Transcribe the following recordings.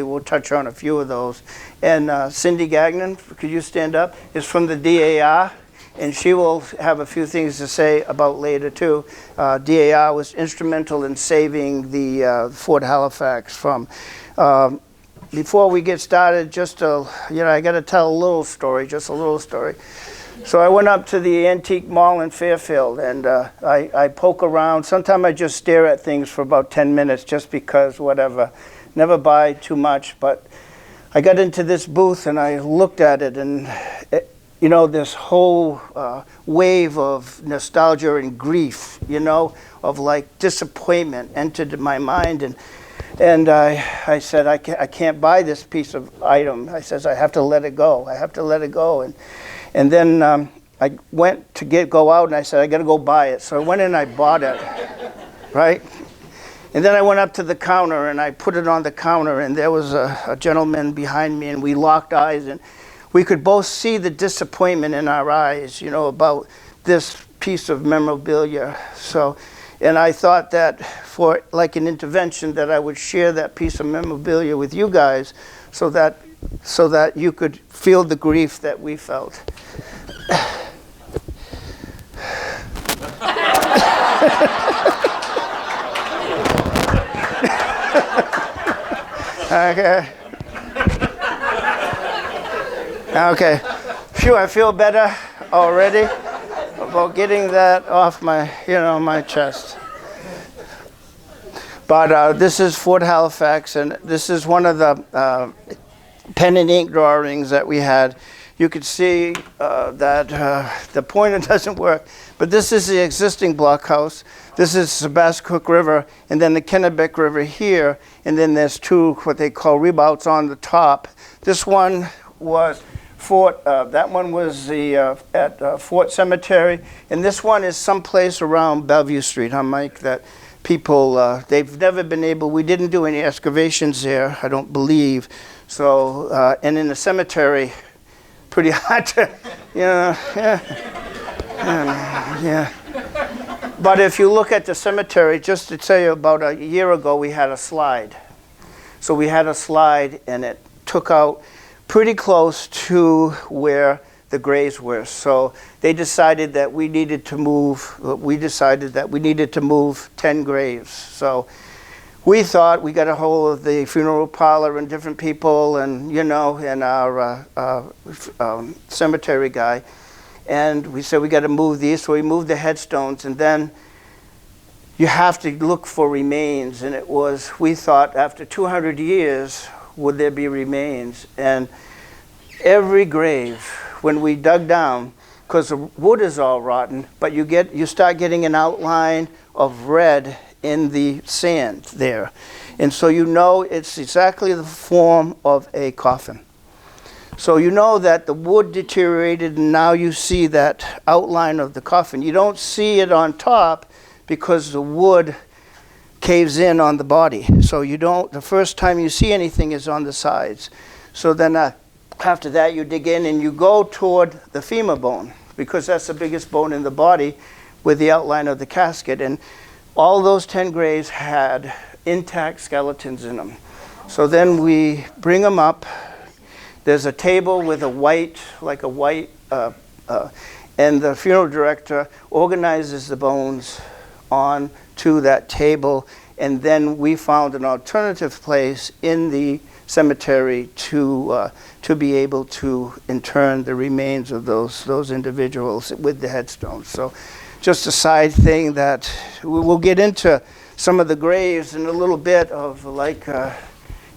we'll touch on a few of those. And Cindy Gagnon, could you stand up, is from the DAR, and she will have a few things to say about later too. DAR was instrumental in saving the Fort Halifax from. Before we get started, I got to tell a little story, just a little story. So I went up to the antique mall in Fairfield, and I poke around. Sometimes I just stare at things for about 10 minutes just because, whatever. Never buy too much, but I got into this booth and I looked at it, and this whole wave of nostalgia and grief, of like disappointment entered my mind, and I said, I can't buy this piece of item. I says, I have to let it go. I have to let it go. And then I went to go out, and I said, I got to go buy it. So I went and I bought it, right? And then I went up to the counter, and I put it on the counter, and there was a gentleman behind me, and we locked eyes, and we could both see the disappointment in our eyes, about this piece of memorabilia. So, and I thought that for like an intervention that I would share that piece of memorabilia with you guys so that you could feel the grief that we felt. Okay. Phew, I feel better already about getting that off my, my chest. But this is Fort Halifax, and this is one of the pen and ink drawings that we had. You could see that the pointer doesn't work, but this is the existing blockhouse. This is Sebascook River, and then the Kennebec River here, and then there's two what they call redoubts on the top. This one was Fort. That one was at Fort Cemetery, and this one is someplace around Bellevue Street, huh, Mike? That people they've never been able. We didn't do any excavations there, I don't believe. So, and in the cemetery, pretty hard to, yeah. But if you look at the cemetery, just to tell you, about a year ago, we had a slide. So we had a slide, and it took out pretty close to where the graves were. So they decided that we needed to move. We decided that we needed to move 10 graves. So we thought, we got a hold of the funeral parlor and different people, and and our cemetery guy, and we said we got to move these. So we moved the headstones, and then you have to look for remains. And it was, we thought, after 200 years, would there be remains? And every grave, when we dug down, because the wood is all rotten, but you start getting an outline of red in the sand there. And so it's exactly the form of a coffin. So that the wood deteriorated, and now you see that outline of the coffin. You don't see it on top because the wood caves in on the body. So the first time you see anything is on the sides. So then after that you dig in and you go toward the femur bone, because that's the biggest bone in the body with the outline of the casket. And all those 10 graves had intact skeletons in them. So then we bring them up. There's a table with a white, and the funeral director organizes the bones onto that table. And then we found an alternative place in the cemetery to be able to intern the remains of those individuals with the headstones. So just a side thing that we'll get into some of the graves in a little bit of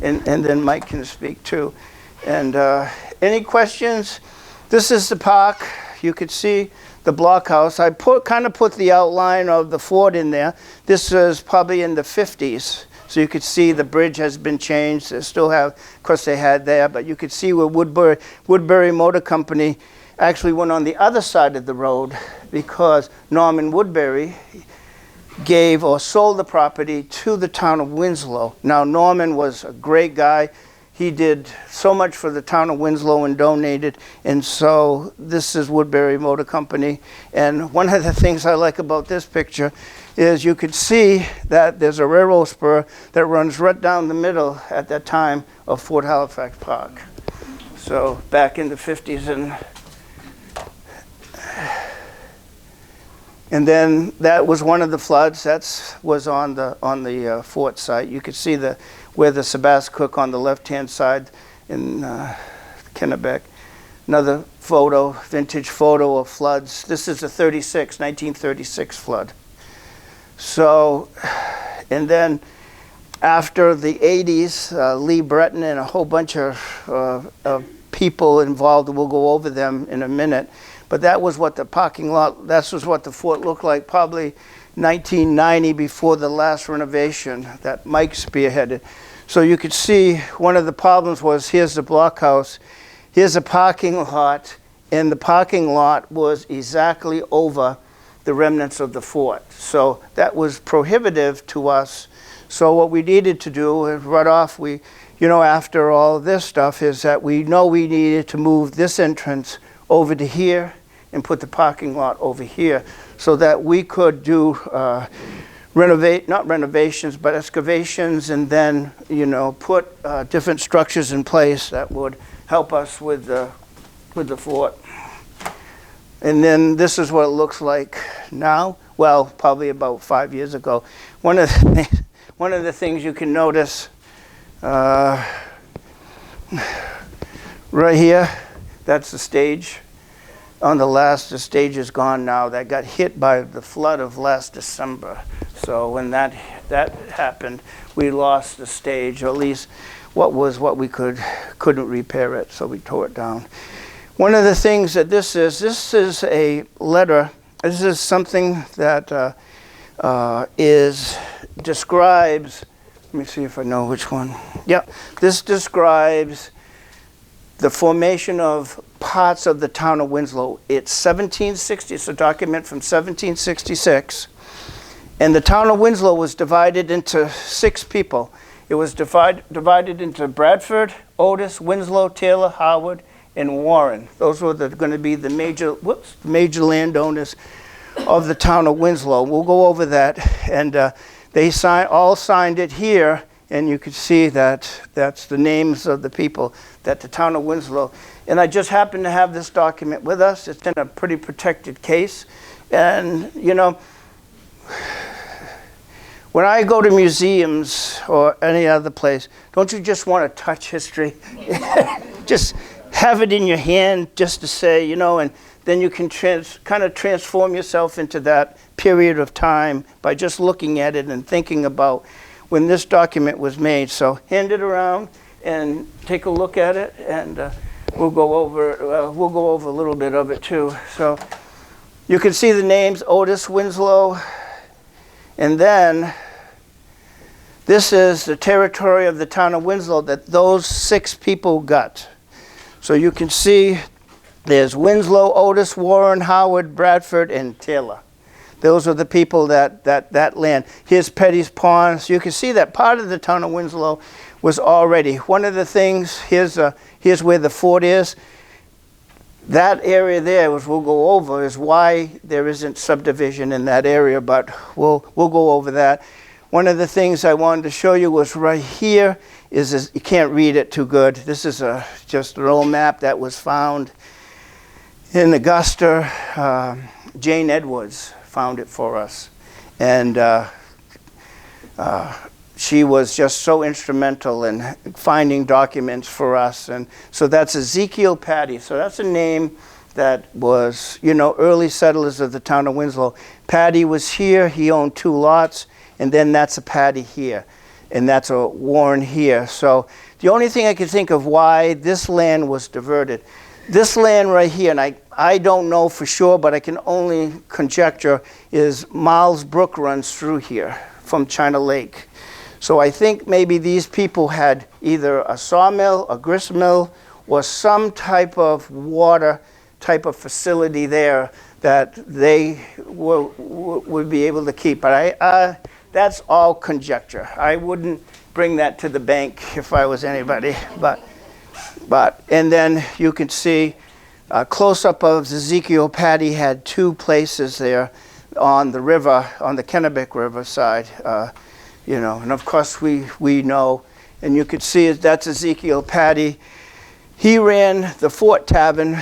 and then Mike can speak too. And any questions? This is the park. You could see the blockhouse. I kind of put the outline of the fort in there. This was probably in the 50s. So you could see the bridge has been changed. They still have, of course they had there, but you could see where Woodbury Motor Company actually went on the other side of the road, because Norman Woodbury gave or sold the property to the town of Winslow. Now Norman was a great guy. He did so much for the town of Winslow and donated, and so this is Woodbury Motor Company. And one of the things I like about this picture is you could see that there's a railroad spur that runs right down the middle at that time of Fort Halifax Park. So back in the 50s, and then that was one of the floods. That was on the fort site. You could see where the Sebascook on the left-hand side in Kennebec. Another photo, vintage photo of floods. This is a 1936 flood. So, and then after the 80s, Lee Breton and a whole bunch of people involved, we'll go over them in a minute, but that was what the parking lot, that was what the fort looked like probably 1990 before the last renovation that Mike spearheaded. So you could see one of the problems was, here's the blockhouse, here's a parking lot, and the parking lot was exactly over the remnants of the fort. So that was prohibitive to us. So what we needed to do right off, after all this stuff, is that we needed to move this entrance over to here and put the parking lot over here so that we could do not renovations, but excavations, and then, put different structures in place that would help us with the fort. And then this is what it looks like now. Well, probably about 5 years ago. One of the things you can notice right here, that's the stage. The stage is gone now. That got hit by the flood of last December. So when that happened, we lost the stage, or at least what we couldn't repair it, so we tore it down. One of the things that this is a letter. This is something that describes, let me see if I know which one. Yeah, this describes the formation of parts of the town of Winslow. It's 1760, it's a document from 1766. And the town of Winslow was divided into 6 people. It was divided into Bradford, Otis, Winslow, Taylor, Howard, and Warren. Those were going to be the major landowners of the town of Winslow. We'll go over that. And they all signed it here, and you can see that that's the names of the people that the town of Winslow. And I just happen to have this document with us. It's in a pretty protected case. And, when I go to museums or any other place, don't you just want to touch history? Just have it in your hand just to say, and then you can kind of transform yourself into that period of time by just looking at it and thinking about when this document was made. So hand it around and take a look at it, and we'll go over a little bit of it too. So you can see the names: Otis, Winslow, and then this is the territory of the town of Winslow that those 6 people got. So you can see there's Winslow, Otis, Warren, Howard, Bradford, and Taylor. Those are the people that land. Here's Petty's Pond. So you can see that part of the town of Winslow was already. One of the things, here's where the fort is. That area there, which we'll go over, is why there isn't subdivision in that area, but we'll go over that. One of the things I wanted to show you was right here. You can't read it too good. This is just an old map that was found in Augusta. Jane Edwards found it for us. And she was just so instrumental in finding documents for us. And so that's Ezekiel Patty. So that's a name that was, early settlers of the town of Winslow. Patty was here. He owned 2 lots. And then that's a Patty here. And that's a Warren here. So the only thing I can think of why this land was diverted, this land right here, and I don't know for sure, but I can only conjecture, is Miles Brook runs through here from China Lake. So I think maybe these people had either a sawmill, a grist mill, or some type of water type of facility there that they would be able to keep. But that's all conjecture. I wouldn't bring that to the bank if I was anybody. And then you can see a close-up of Ezekiel Patty had 2 places there on the river, on the Kennebec River side, you know. And of course we know, and you could see it, that's Ezekiel Patty. He ran the Fort Tavern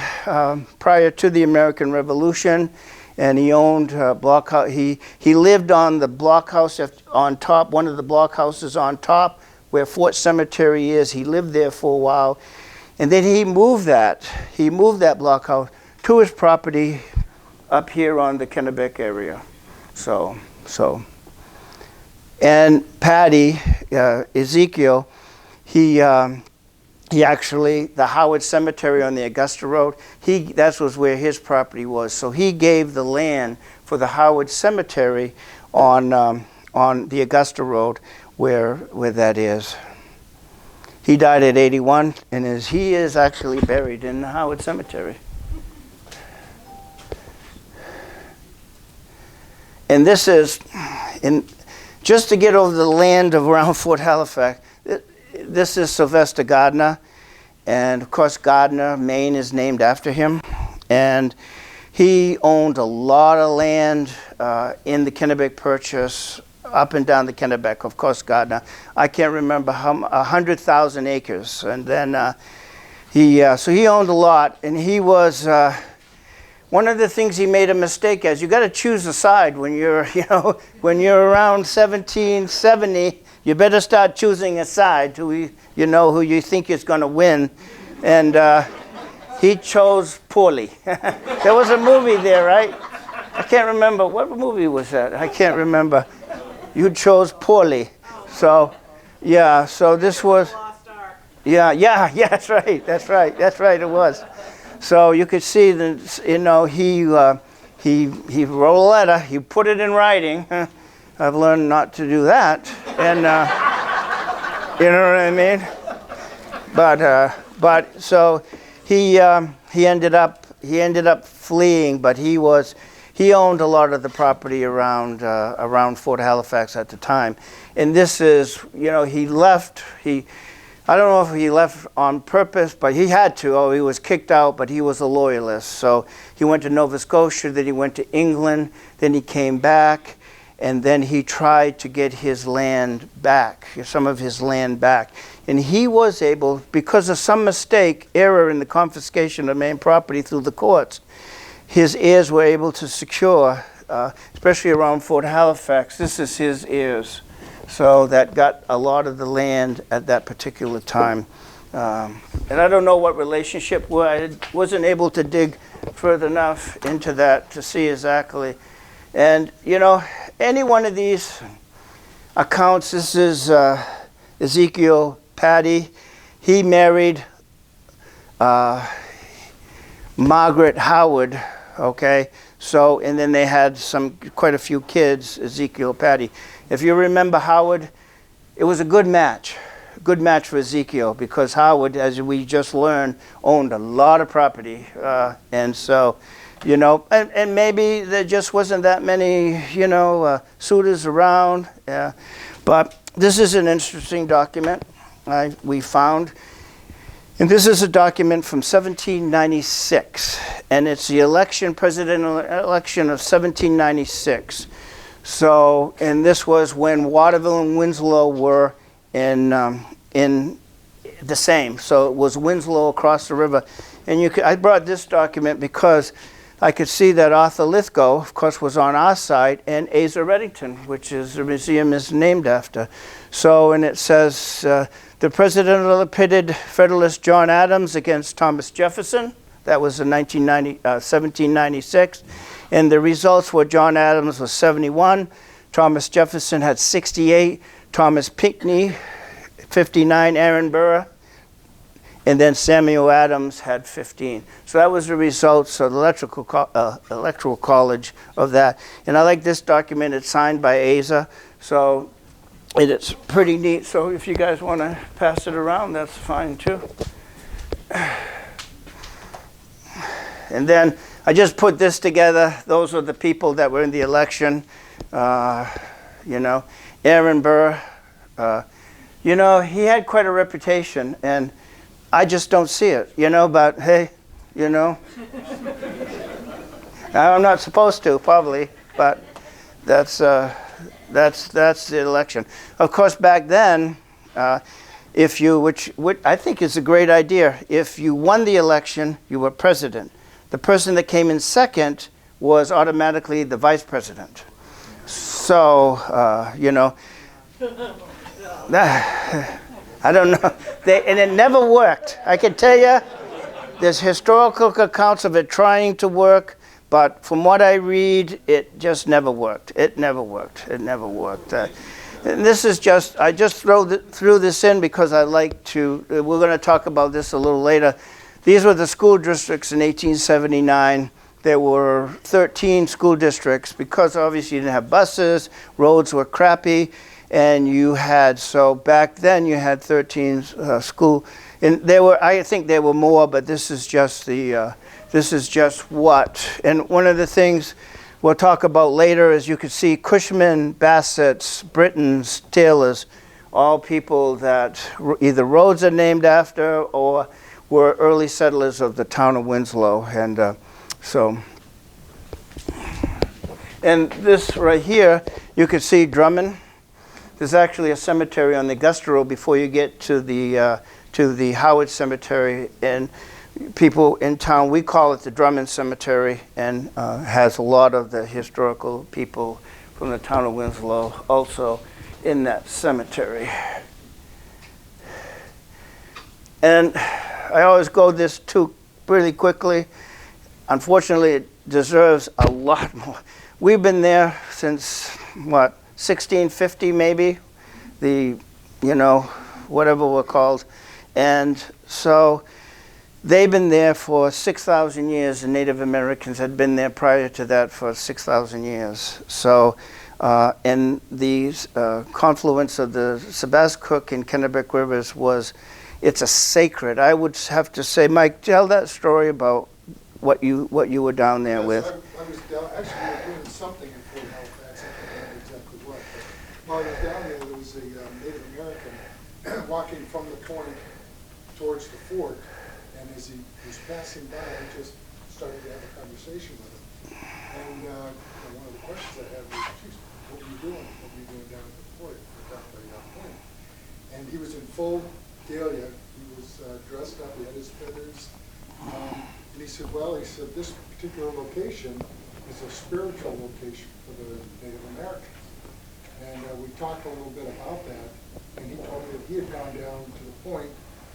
prior to the American Revolution, and he owned blockhouse. He lived on the blockhouse on top, one of the blockhouses on top, where Fort Cemetery is. He lived there for a while, and then he moved that blockhouse to his property up here on the Kennebec area. So, and Patty, Ezekiel, he actually, the Howard Cemetery on the Augusta Road, that was where his property was. So he gave the land for the Howard Cemetery on the Augusta Road, where that is. He died at 81, and he is actually buried in the Howard Cemetery. And this is, just to get over the land of around Fort Halifax, this is Sylvester Gardner, and of course Gardner, Maine is named after him, and he owned a lot of land in the Kennebec Purchase, up and down the Kennebec. Of course Gardner, I can't remember how, 100,000 acres, and then so he owned a lot, and he was one of the things he made a mistake as, you got to choose a side when you're, when you're around 1770. You better start choosing a side who you think is going to win, and he chose poorly. There was a movie there, right? I can't remember what movie was that. I can't remember. You chose poorly, so yeah. So this was, yeah. That's right. It was. So you could see that he wrote a letter. He put it in writing. I've learned not to do that, and you know what I mean. But so he ended up fleeing, but he owned a lot of the property around Fort Halifax at the time, and this is, he left. I don't know if he left on purpose, but he had to. He was kicked out, but he was a loyalist. So he went to Nova Scotia, then he went to England, then he came back, and then he tried to get his land back, some of his land back. And he was able, because of some error in the confiscation of main property through the courts, his heirs were able to secure, especially around Fort Halifax, this is his heirs. So that got a lot of the land at that particular time. And I don't know what relationship, I wasn't able to dig further enough into that to see exactly. And, any one of these accounts, this is Ezekiel Patty. He married Margaret Howard, okay? So, and then they had quite a few kids, Ezekiel Patty. If you remember Howard, it was a good match for Ezekiel, because Howard, as we just learned, owned a lot of property. And so, and maybe there just wasn't that many, suitors around. Yeah. But this is an interesting document we found. And this is a document from 1796. And it's the presidential election of 1796. So, and this was when Waterville and Winslow were in the same. So it was Winslow across the river. And I brought this document because I could see that Arthur Lithgow, of course, was on our side, and Asa Reddington, which is the museum is named after. So, and it says, the presidential pitted Federalist John Adams against Thomas Jefferson. That was in 1796. And the results were John Adams was 71, Thomas Jefferson had 68, Thomas Pinckney 59, Aaron Burr, and then Samuel Adams had 15. So that was the results of the Electoral College of that. And I like this document. It's signed by Asa. So it's pretty neat. So if you guys want to pass it around, that's fine too. And then I just put this together. Those are the people that were in the election. Aaron Burr, he had quite a reputation, and I just don't see it, but hey, I'm not supposed to, probably. But that's the election. Of course, back then, if you, which I think is a great idea, if you won the election, you were president. The person that came in second was automatically the vice president. So, you know, I don't know. And it never worked. I can tell you, there's historical accounts of it trying to work, but from what I read, it just never worked. It never worked. It never worked. And this is just, I just threw this in because I like to, we're going to talk about this a little later. These were the school districts in 1879. There were 13 school districts because obviously you didn't have buses, roads were crappy, and you had, so back then you had 13 school, and there were, I think there were more, but this is just the, this is just what. And one of the things we'll talk about later is you could see Cushmen, Bassetts, Britons, Taylors, all people that either roads are named after or were early settlers of the town of Winslow. And so, and this right here, you can see Drummond. There's actually a cemetery on the Augusta Road before you get to the Howard Cemetery. And people in town, we call it the Drummond Cemetery, and has a lot of the historical people from the town of Winslow also in that cemetery. And I always go this too really quickly. Unfortunately, it deserves a lot more. We've been there since, what, 1650 maybe? The, you know, whatever we're called. And so they've been there for 6,000 years, and Native Americans had been there prior to that for 6,000 years. So, and the confluence of the Sebascook and Kennebec rivers was, it's a sacred. I would have to say, Mike, tell that story about what you were down there with. I was down, actually we were doing something in Fort Halifax, I don't know exactly what, but while I was down there, there was a Native American walking from the point towards the fort, and as he was passing by, I just started to have a conversation with him. And one of the questions I had was, geez, what were you doing? What were you doing down at the fort? Down by that point? And he was in full regalia. He was dressed up, he had his feathers. And he said, well, he said, this particular location is a spiritual location for the Native Americans. And we talked a little bit about that, and he told me that he had gone down to the point,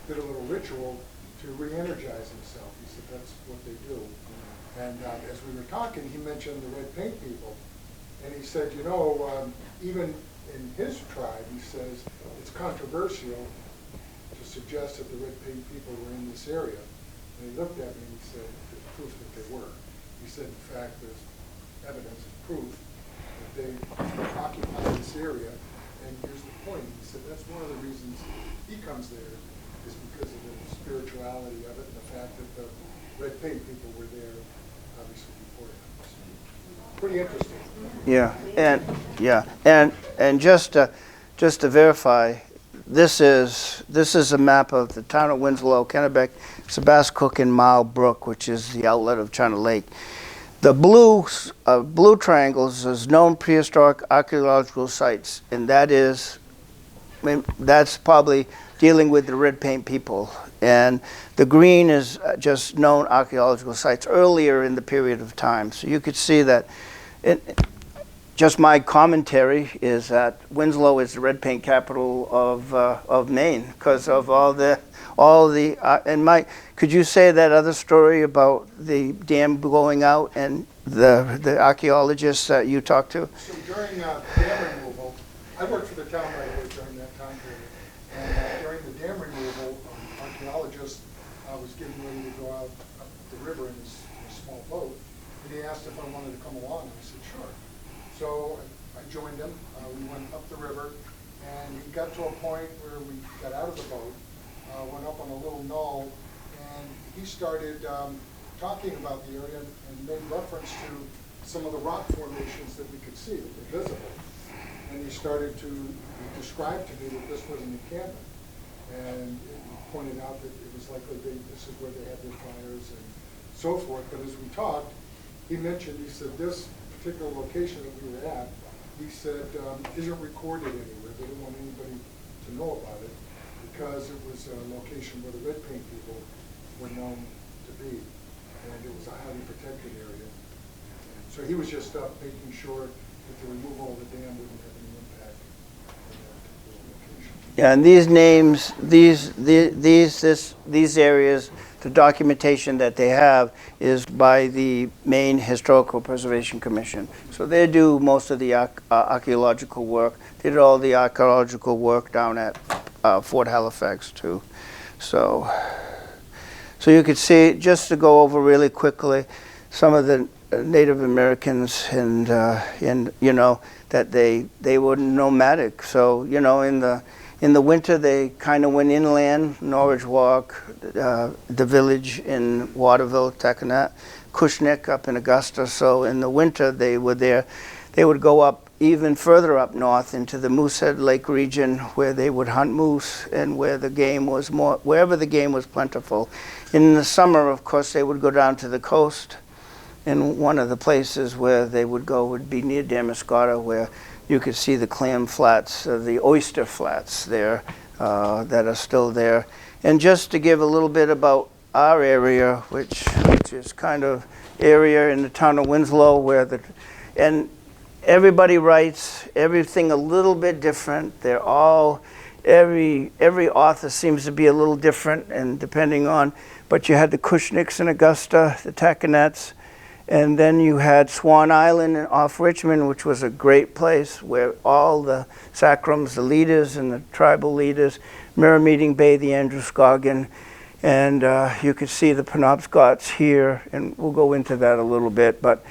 did a little ritual to re-energize himself. He said that's what they do. And as we were talking, he mentioned the red paint people. And he said, you know, even in his tribe, he says, it's controversial to suggest that the red paint people were in this area. And he looked at me and he said, there's proof that they were. He said, in fact, there's evidence and proof that they occupied this area. And here's the point. He said, that's one of the reasons he comes there, is because of the spirituality of it and the fact that the red paint people were there, obviously, before him. So, pretty interesting. And just to verify, this is a map of the town of Winslow, Kennebec, Sebascook, and Mile Brook, which is the outlet of China Lake. The blue triangles is known prehistoric archaeological sites, and that's probably dealing with the red paint people. And the green is just known archaeological sites earlier in the period of time. So you could see that. Just my commentary is that Winslow is the red paint capital of Maine because of all the and Mike, could you say that other story about the dam blowing out and the archaeologists that you talked to? So during dam removal, I worked for the town right away during that time period, and during the dam removal, archaeologist was getting ready to go out up the river in a small boat, and he asked if I wanted to come along, and I said sure. So I joined him. We went up the river, and he got to a point where we got out of the boat, went up on a little knoll, and he started talking about the area and made reference to some of the rock formations that we could see that were visible. And he started to describe to me that this was an encampment, and he pointed out that it was likely this is where they had their fires and so forth. But as we talked, he mentioned, he said, this particular location that we were at, he said, isn't recorded anywhere. They didn't want anybody to know about it because it was a location where the red paint people were known to be, and it was a highly protected area. So he was just making sure that the removal of the dam wouldn't have any impact on that particular location. Yeah, and these names, these areas, the documentation that they have is by the Maine Historical Preservation Commission. So they do most of the archaeological work. They did all the archaeological work down at Fort Halifax too. So you could see, just to go over really quickly, some of the Native Americans and you know, that they were nomadic. So, you know, in the winter, they kind of went inland, Norwich Walk, the village in Waterville, Taconat, Cushnick up in Augusta. So in the winter, they were there. They would go up even further up north into the Moosehead Lake region where they would hunt moose and where the game was more, wherever the game was plentiful. In the summer, of course, they would go down to the coast. And one of the places where they would go would be near Damariscotta, where you could see the clam flats, the oyster flats there that are still there. And just to give a little bit about our area, which is kind of area in the town of Winslow, and everybody writes everything a little bit different. They're all, every author seems to be a little different, and depending on, but you had the Cushnicks in Augusta, the Taconets. And then you had Swan Island off Richmond, which was a great place where all the Sacrams, the leaders and the tribal leaders, Mirror-Meeting Bay, the Androscoggin, and you could see the Penobscots here, and we'll go into that a little bit. But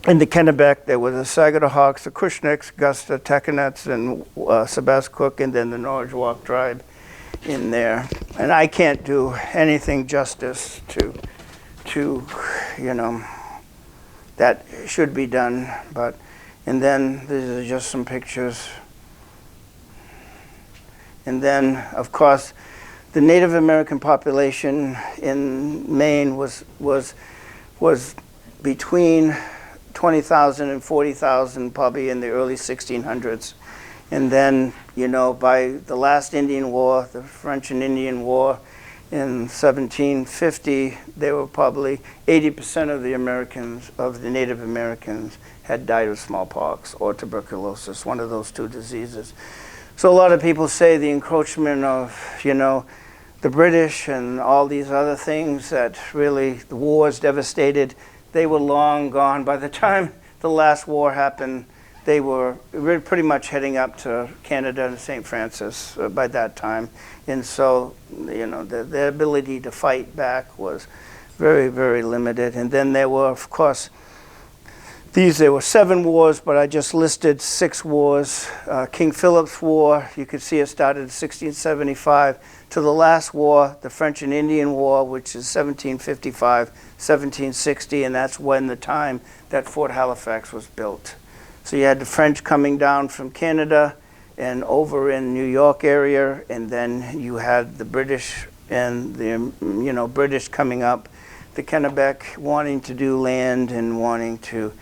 in the Kennebec, there were the Sagadahocs, the Cushnicks, Augusta, Taconets, and Sebascook, and then the Norwich Walk tribe in there. And I can't do anything justice to you know, that should be done, but, and then these are just some pictures. And then, of course, the Native American population in Maine was between 20,000 and 40,000 probably in the early 1600s. And then, you know, by the last Indian War, the French and Indian War, in 1750, they were probably 80% of the Americans, of the Native Americans, had died of smallpox or tuberculosis, one of those two diseases. So a lot of people say the encroachment of, you know, the British and all these other things that really the wars devastated, they were long gone. By the time the last war happened, they were pretty much heading up to Canada and St. Francis by that time. And so, you know, their ability to fight back was very, very limited. And then there were, of course, there were 7 wars, but I just listed 6 wars. King Philip's War, you could see it started in 1675, to the last war, the French and Indian War, which is 1755, 1760, and that's when the time that Fort Halifax was built. So you had the French coming down from Canada and over in New York area, and then you had the British and the, you know, British coming up, the Kennebec wanting to do land and wanting to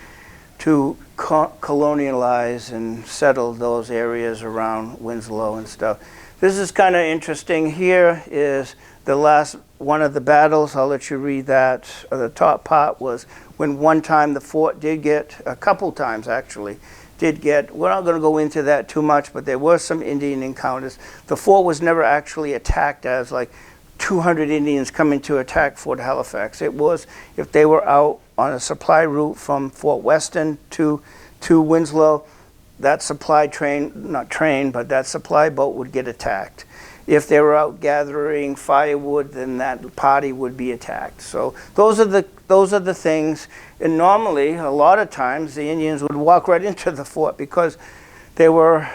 colonialize and settle those areas around Winslow and stuff. This is kind of interesting. Here is the last one of the battles. I'll let you read that. The top part was when one time the fort did get, a couple times actually, did get, we're not going to go into that too much, but there were some Indian encounters. The fort was never actually attacked as like 200 Indians coming to attack Fort Halifax. It was if they were out on a supply route from Fort Weston to Winslow, that supply train, not train, but that supply boat would get attacked. If they were out gathering firewood, then that party would be attacked. So those are the things. And normally, a lot of times, the Indians would walk right into the fort because they were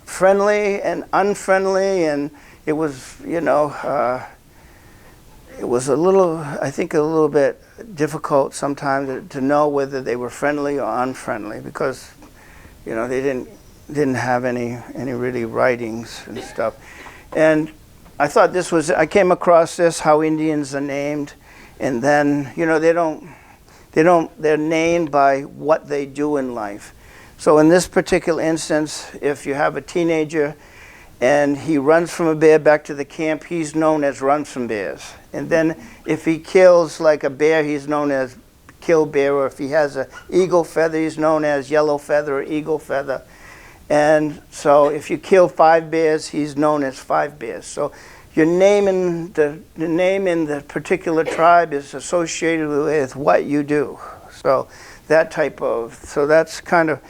friendly and unfriendly, and it was, you know, it was a little, I think, a little bit difficult sometimes to know whether they were friendly or unfriendly because, you know, they didn't have any really writings and stuff. And I thought this was, I came across this, how Indians are named, and then, you know, they're named by what they do in life. So in this particular instance, if you have a teenager and he runs from a bear back to the camp, he's known as Runs from Bears. And then if he kills like a bear, he's known as Kill Bear, or if he has an eagle feather, he's known as Yellow Feather or Eagle Feather. And so if you kill 5 bears, he's known as 5 Bears. So your name in the name in the particular tribe is associated with what you do. So that type of, so that's kind of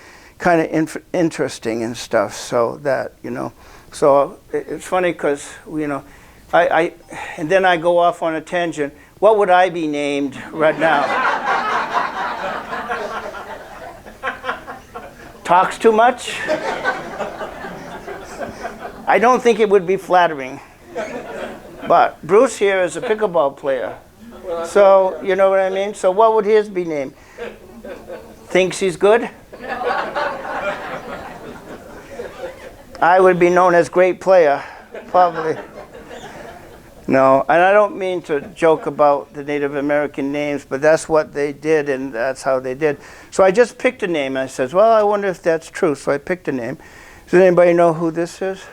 interesting and stuff. So that, you know, so it's funny because, you know, and then I go off on a tangent. What would I be named right now? Talks too much? I don't think it would be flattering. But Bruce here is a pickleball player. So, you know what I mean? So what would his be named? Thinks he's good? I would be known as Great Player, probably. No, and I don't mean to joke about the Native American names, but that's what they did, and that's how they did. So I just picked a name, and I said, well, I wonder if that's true. So I picked a name. Does anybody know who this is?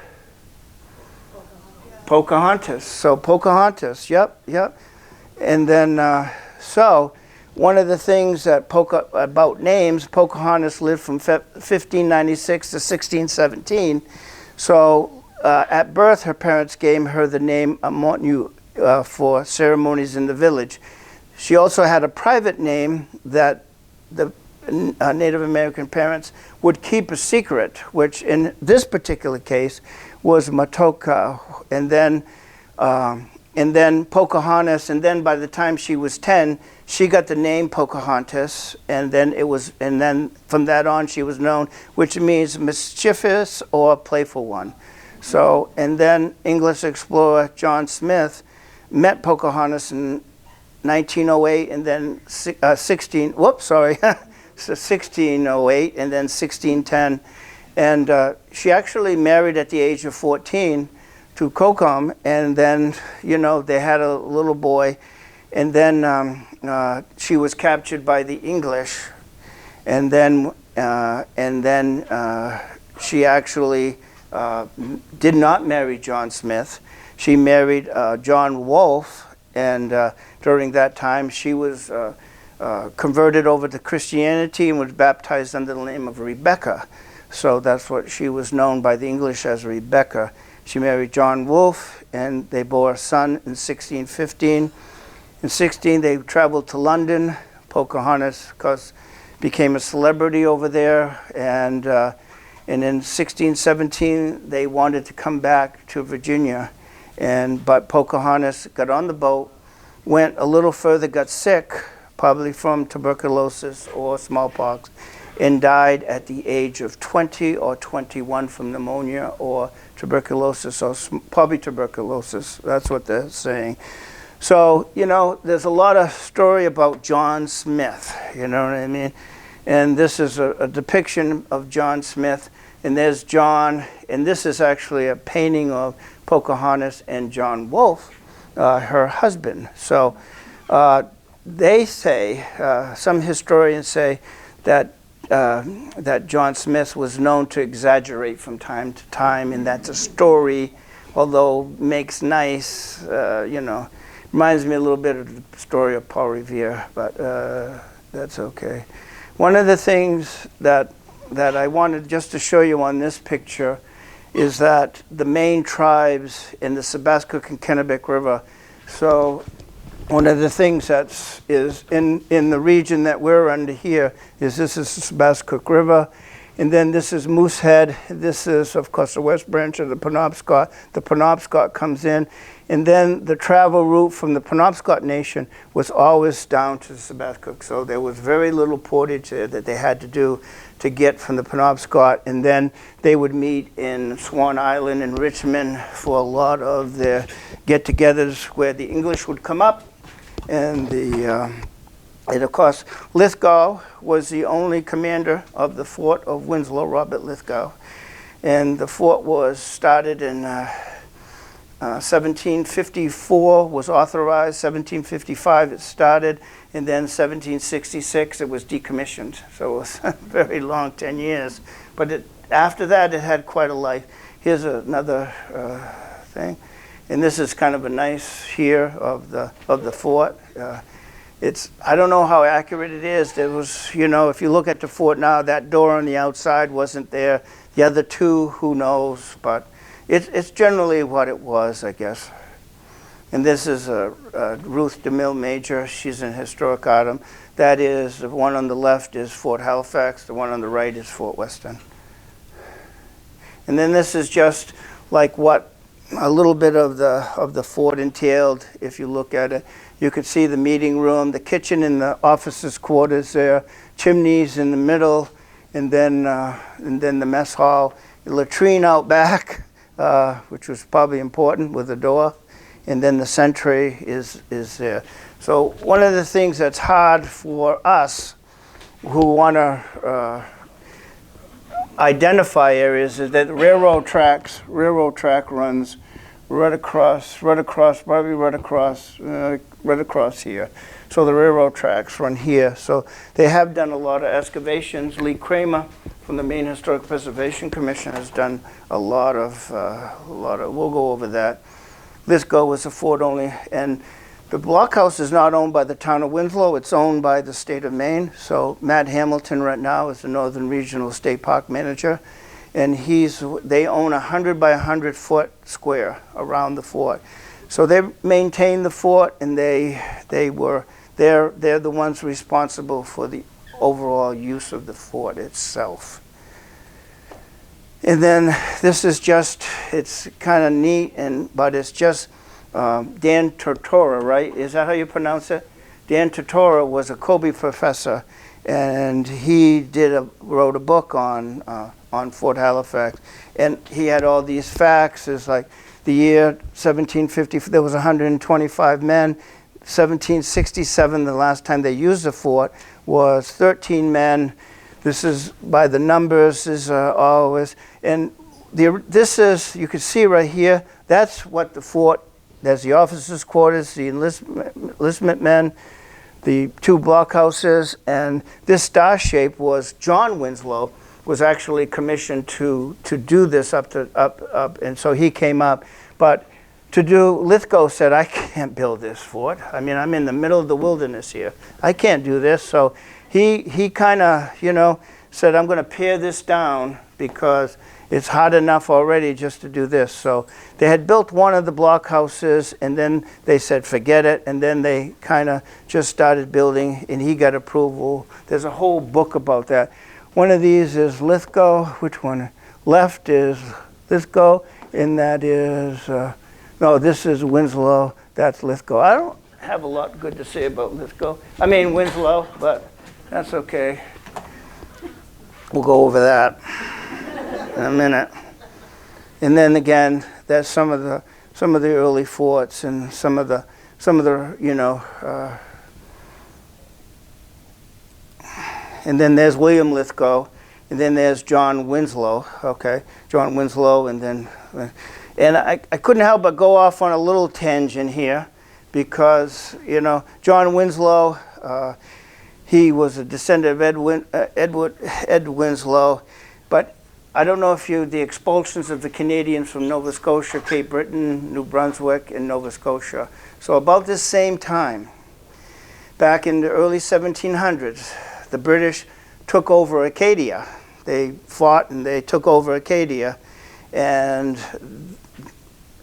Pocahontas. So Pocahontas, yep. And then, so one of the things that about names, Pocahontas lived from 1596 to 1617. So at birth, her parents gave her the name Montague for ceremonies in the village. She also had a private name that the Native American parents would keep a secret, which in this particular case was Matoka, and then Pocahontas, and then by the time she was 10, she got the name Pocahontas, and then from that on she was known, which means mischievous or playful one. So, and then English explorer John Smith met Pocahontas in 1908, and then 1608, and then 1610. And she actually married at the age of 14 to Cocom, and then, you know, they had a little boy, and then she was captured by the English, and then she actually did not marry John Smith. She married John Wolfe, and during that time she was converted over to Christianity and was baptized under the name of Rebecca. So that's what she was known by the English as, Rebecca. She married John Wolfe, and they bore a son in 1615. In 16, they traveled to London. Pocahontas, of course, became a celebrity over there, and in 1617, they wanted to come back to Virginia, but Pocahontas got on the boat, went a little further, got sick, probably from tuberculosis or smallpox, and died at the age of 20 or 21 from pneumonia or tuberculosis, or probably tuberculosis. That's what they're saying. So, you know, there's a lot of story about John Smith, you know what I mean? And this is a depiction of John Smith, and there's John, and this is actually a painting of Pocahontas and John Wolfe, her husband. So they say, some historians say that John Smith was known to exaggerate from time to time, and that's a story, although makes nice, you know, reminds me a little bit of the story of Paul Revere, but that's okay. One of the things that I wanted just to show you on this picture is that the main tribes in the Sebascook and Kennebec River. So one of the things that is in the region that we're under here is this is the Sebascook River, and then this is Moosehead. This is, of course, the west branch of the Penobscot. The Penobscot comes in, and then the travel route from the Penobscot Nation was always down to the Sebascook. So there was very little portage there that they had to do to get from the Penobscot, and then they would meet in Swan Island and Richmond for a lot of their get-togethers where the English would come up, and of course Lithgow was the only commander of the fort of Winslow, Robert Lithgow, and the fort was started in 1754 was authorized, 1755 it started, and then 1766 it was decommissioned. So it was a very long 10 years. But after that, it had quite a life. Here's another thing. And this is kind of a nice here of the fort. I don't know how accurate it is. There was, if you look at the fort now, that door on the outside wasn't there. The other two, who knows? But it's generally what it was, I guess. And this is Ruth DeMille Major. She's an historic item. That is, the one on the left is Fort Halifax. The one on the right is Fort Weston. And then this is just like what a little bit of the fort entailed. If you look at it, you could see the meeting room, the kitchen and the officers' quarters there, chimneys in the middle, and then the mess hall, the latrine out back, which was probably important with a door, and then the sentry is there. So one of the things that's hard for us who want to identify areas is that railroad track runs right across here. So the railroad tracks run here. So they have done a lot of excavations. Lee Kramer from the Maine Historic Preservation Commission has done a lot of, we'll go over that. Lithgow was a fort only, and the blockhouse is not owned by the town of Winslow, it's owned by the state of Maine. So Matt Hamilton right now is the Northern Regional State Park Manager, and they own 100 by 100 foot square around the fort. So they maintain the fort, and they're the ones responsible for the overall use of the fort itself. And then this is just, it's kind of neat, but it's just Dan Tortora, right? Is that how you pronounce it? Dan Tortora was a Colby professor, and he wrote a book on Fort Halifax, and he had all these facts. It's like the year 1750, there was 125 men. 1767, the last time they used the fort, was 13 men. This is by the numbers, is always, and this is, you can see right here, that's what the fort, there's the officers' quarters, the enlistment men, the two blockhouses, and this star shape was John Winslow was actually commissioned to do this up, and so he came up. But Lithgow said, I can't build this fort. I mean, I'm in the middle of the wilderness here. I can't do this. So he kind of, said, I'm going to pare this down because it's hard enough already just to do this. So they had built one of the blockhouses, and then they said, forget it. And then they kind of just started building, and he got approval. There's a whole book about that. One of these is Lithgow. Which one? Left is Lithgow, and that is, no, this is Winslow. That's Lithgow. I don't have a lot good to say about Winslow, but that's okay. We'll go over that in a minute. And then again, that's some of the early forts and some of the and then there's William Lithgow, and then there's John Winslow. Okay, John Winslow, and then I couldn't help but go off on a little tangent here because John Winslow. He was a descendant of Ed Winslow, but I don't know if the expulsions of the Canadians from Nova Scotia, Cape Breton, New Brunswick, and Nova Scotia. So about this same time, back in the early 1700s, the British took over Acadia. They fought and they took over Acadia, and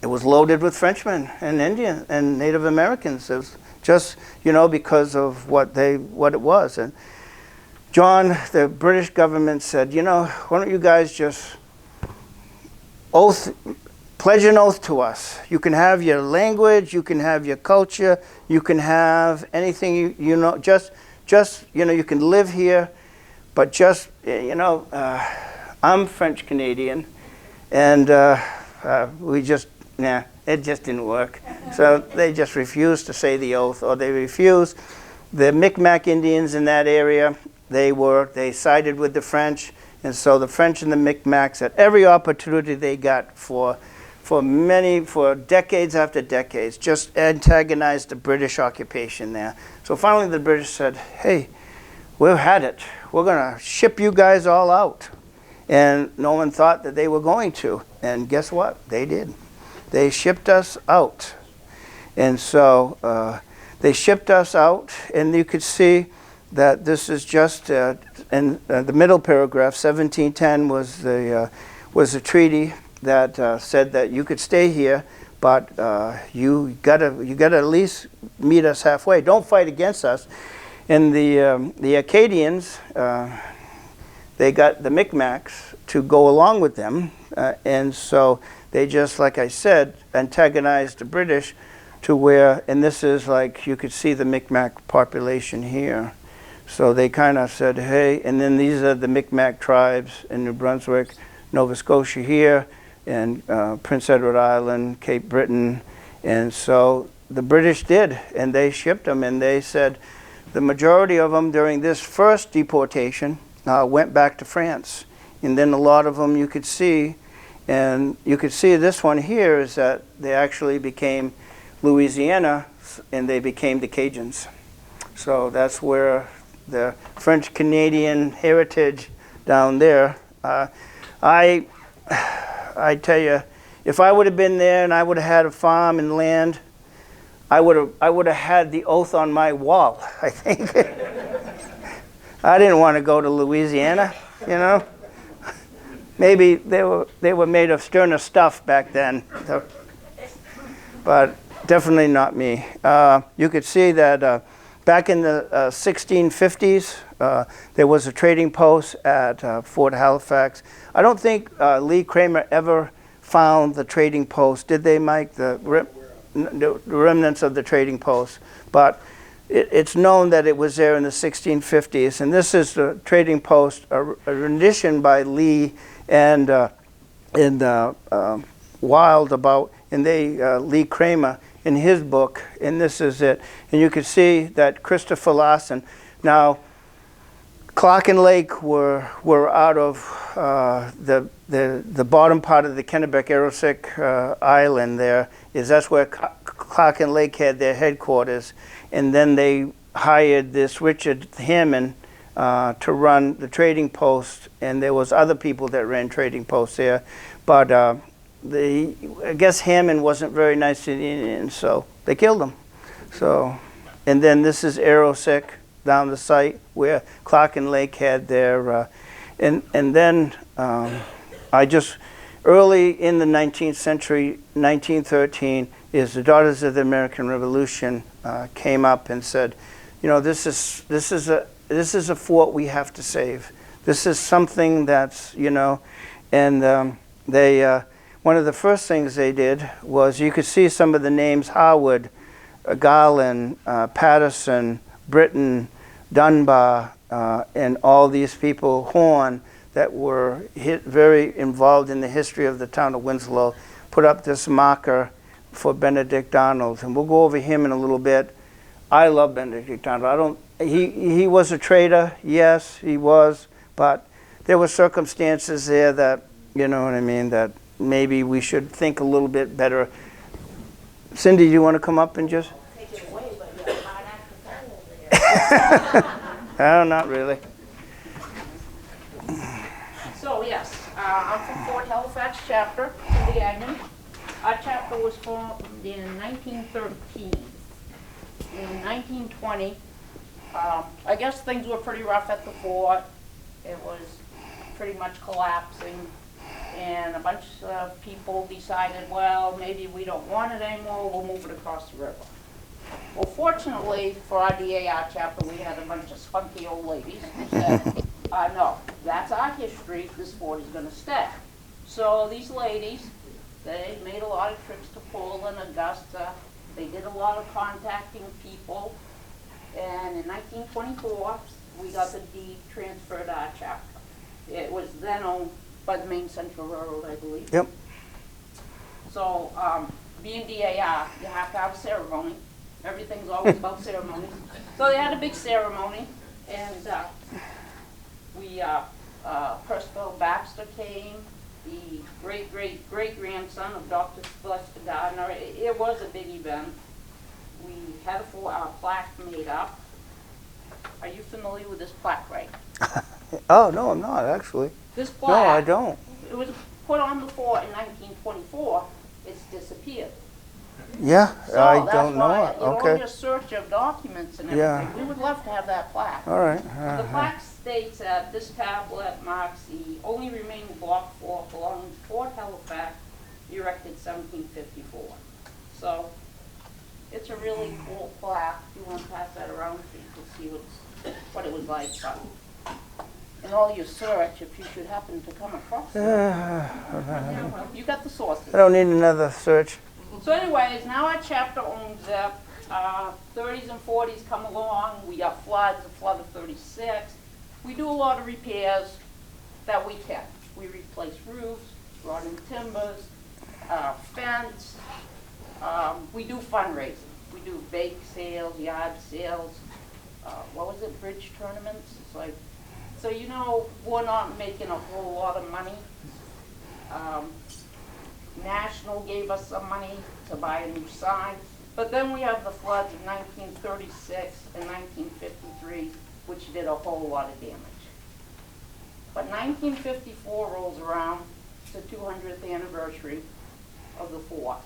it was loaded with Frenchmen and Indian and Native Americans. It was just, because of what it was. And John, the British government said, why don't you guys just pledge an oath to us. You can have your language, you can have your culture, you can have anything you can live here, but just, I'm French Canadian, and it just didn't work. So they just refused to say the oath, or they refused. The Micmac Indians in that area, they sided with the French, and so the French and the Micmacs, at every opportunity they got for for decades after decades, just antagonized the British occupation there. So finally the British said, hey, we've had it. We're going to ship you guys all out. And no one thought that they were going to. And guess what? They did. They shipped us out. And so they shipped us out, and you could see that this is just in the middle paragraph. 1710 was the treaty that said that you could stay here, but you gotta at least meet us halfway. Don't fight against us. And the Acadians, they got the Micmacs to go along with them, and so they just, like I said, antagonized the British to where, and this is like, you could see the Micmac population here. So they kind of said, hey, and then these are the Micmac tribes in New Brunswick, Nova Scotia here, and Prince Edward Island, Cape Breton. And so the British did, and they shipped them, and they said the majority of them during this first deportation went back to France. And then a lot of them you could see, and you could see this one here is that they actually became Louisiana, and they became the Cajuns. So that's where the French-Canadian heritage down there. I tell you, if I would have been there and I would have had a farm and land, I would have had the oath on my wall, I think. I didn't want to go to Louisiana, you know. Maybe they were made of sterner stuff back then, so, but definitely not me. You could see that back in the 1650s, there was a trading post at Fort Halifax. I don't think Lee Kramer ever found the trading post, did they, Mike? The remnants of the trading post, but it's known that it was there in the 1650s. And this is the trading post, a rendition by Lee and Wild about, and Lee Kramer in his book, and this is it. And you can see that Christopher Larson. Now, Clark and Lake were out of the bottom part of the Kennebec-Aroostook Island. That's where Clark and Lake had their headquarters, and then they hired this Richard Hammond to run the trading post, and there was other people that ran trading posts there, but I guess Hammond wasn't very nice to the Indians, so they killed him. So, and then this is Aroostook down the site where Clark and Lake had their, and then early in the 19th century, 1913, is the Daughters of the American Revolution came up and said, you know, this is a fort we have to save. This is something that's, you know, and they. One of the first things they did was, you could see some of the names: Harwood, Garland, Patterson, Britton, Dunbar, and all these people, Horn, that were very involved in the history of the town of Winslow, put up this marker for Benedict Arnold. And we'll go over him in a little bit. I love Benedict Arnold. He was a traitor, yes, he was, but there were circumstances there that, you know what I mean, that maybe we should think a little bit better. Cindy, do you want to come up and just? Take it away, but you're a hard act to follow there. No, not really. So yes, I'm from Fort Halifax chapter of the Agnew. Our chapter was formed in 1913. In 1920, I guess things were pretty rough at the fort. It was pretty much collapsing. And a bunch of people decided, well, maybe we don't want it anymore, we'll move it across the river. Well, fortunately for our DAR chapter, we had a bunch of spunky old ladies who said, no, that's our history, this fort is going to stay. So these ladies, they made a lot of trips to Portland, Augusta, they did a lot of contacting people, and in 1924, we got the deed transferred to our chapter. It was then owned by the Maine Central Railroad, I believe. Yep. So, being DAR, you have to have a ceremony. Everything's always about ceremonies. So they had a big ceremony, and Percival Baxter came, the great-great-great-grandson of Dr. Sylvester Gardner. It was a big event. We had a plaque made up. Are you familiar with this plaque, Ray? Oh, no, I'm not, actually. This No, I plaque, don't. it was put on the fort in 1924. It's disappeared. Yeah, So I that's don't know why, it. you know, Okay. your search of documents and Yeah. everything, we would love to have that plaque. All right. The plaque states that this tablet marks the only remaining block fort belonging to Fort Halifax, erected 1754. So it's a really cool plaque. If you want to pass that around so you can see what it was like. But in all your search, if you should happen to come across it, yeah, well, you got the sources. I don't need another search. So anyways, now our chapter owns it. 30s and 40s come along. We got floods, a flood of 36. We do a lot of repairs that we can. We replace roofs, brought in timbers, fence. We do fundraising. We do bake sales, yard sales. What was it? Bridge tournaments. It's like, so you know, we're not making a whole lot of money. National gave us some money to buy a new sign. But then we have the floods of 1936 and 1953, which did a whole lot of damage. But 1954 rolls around, it's the 200th anniversary of the fort.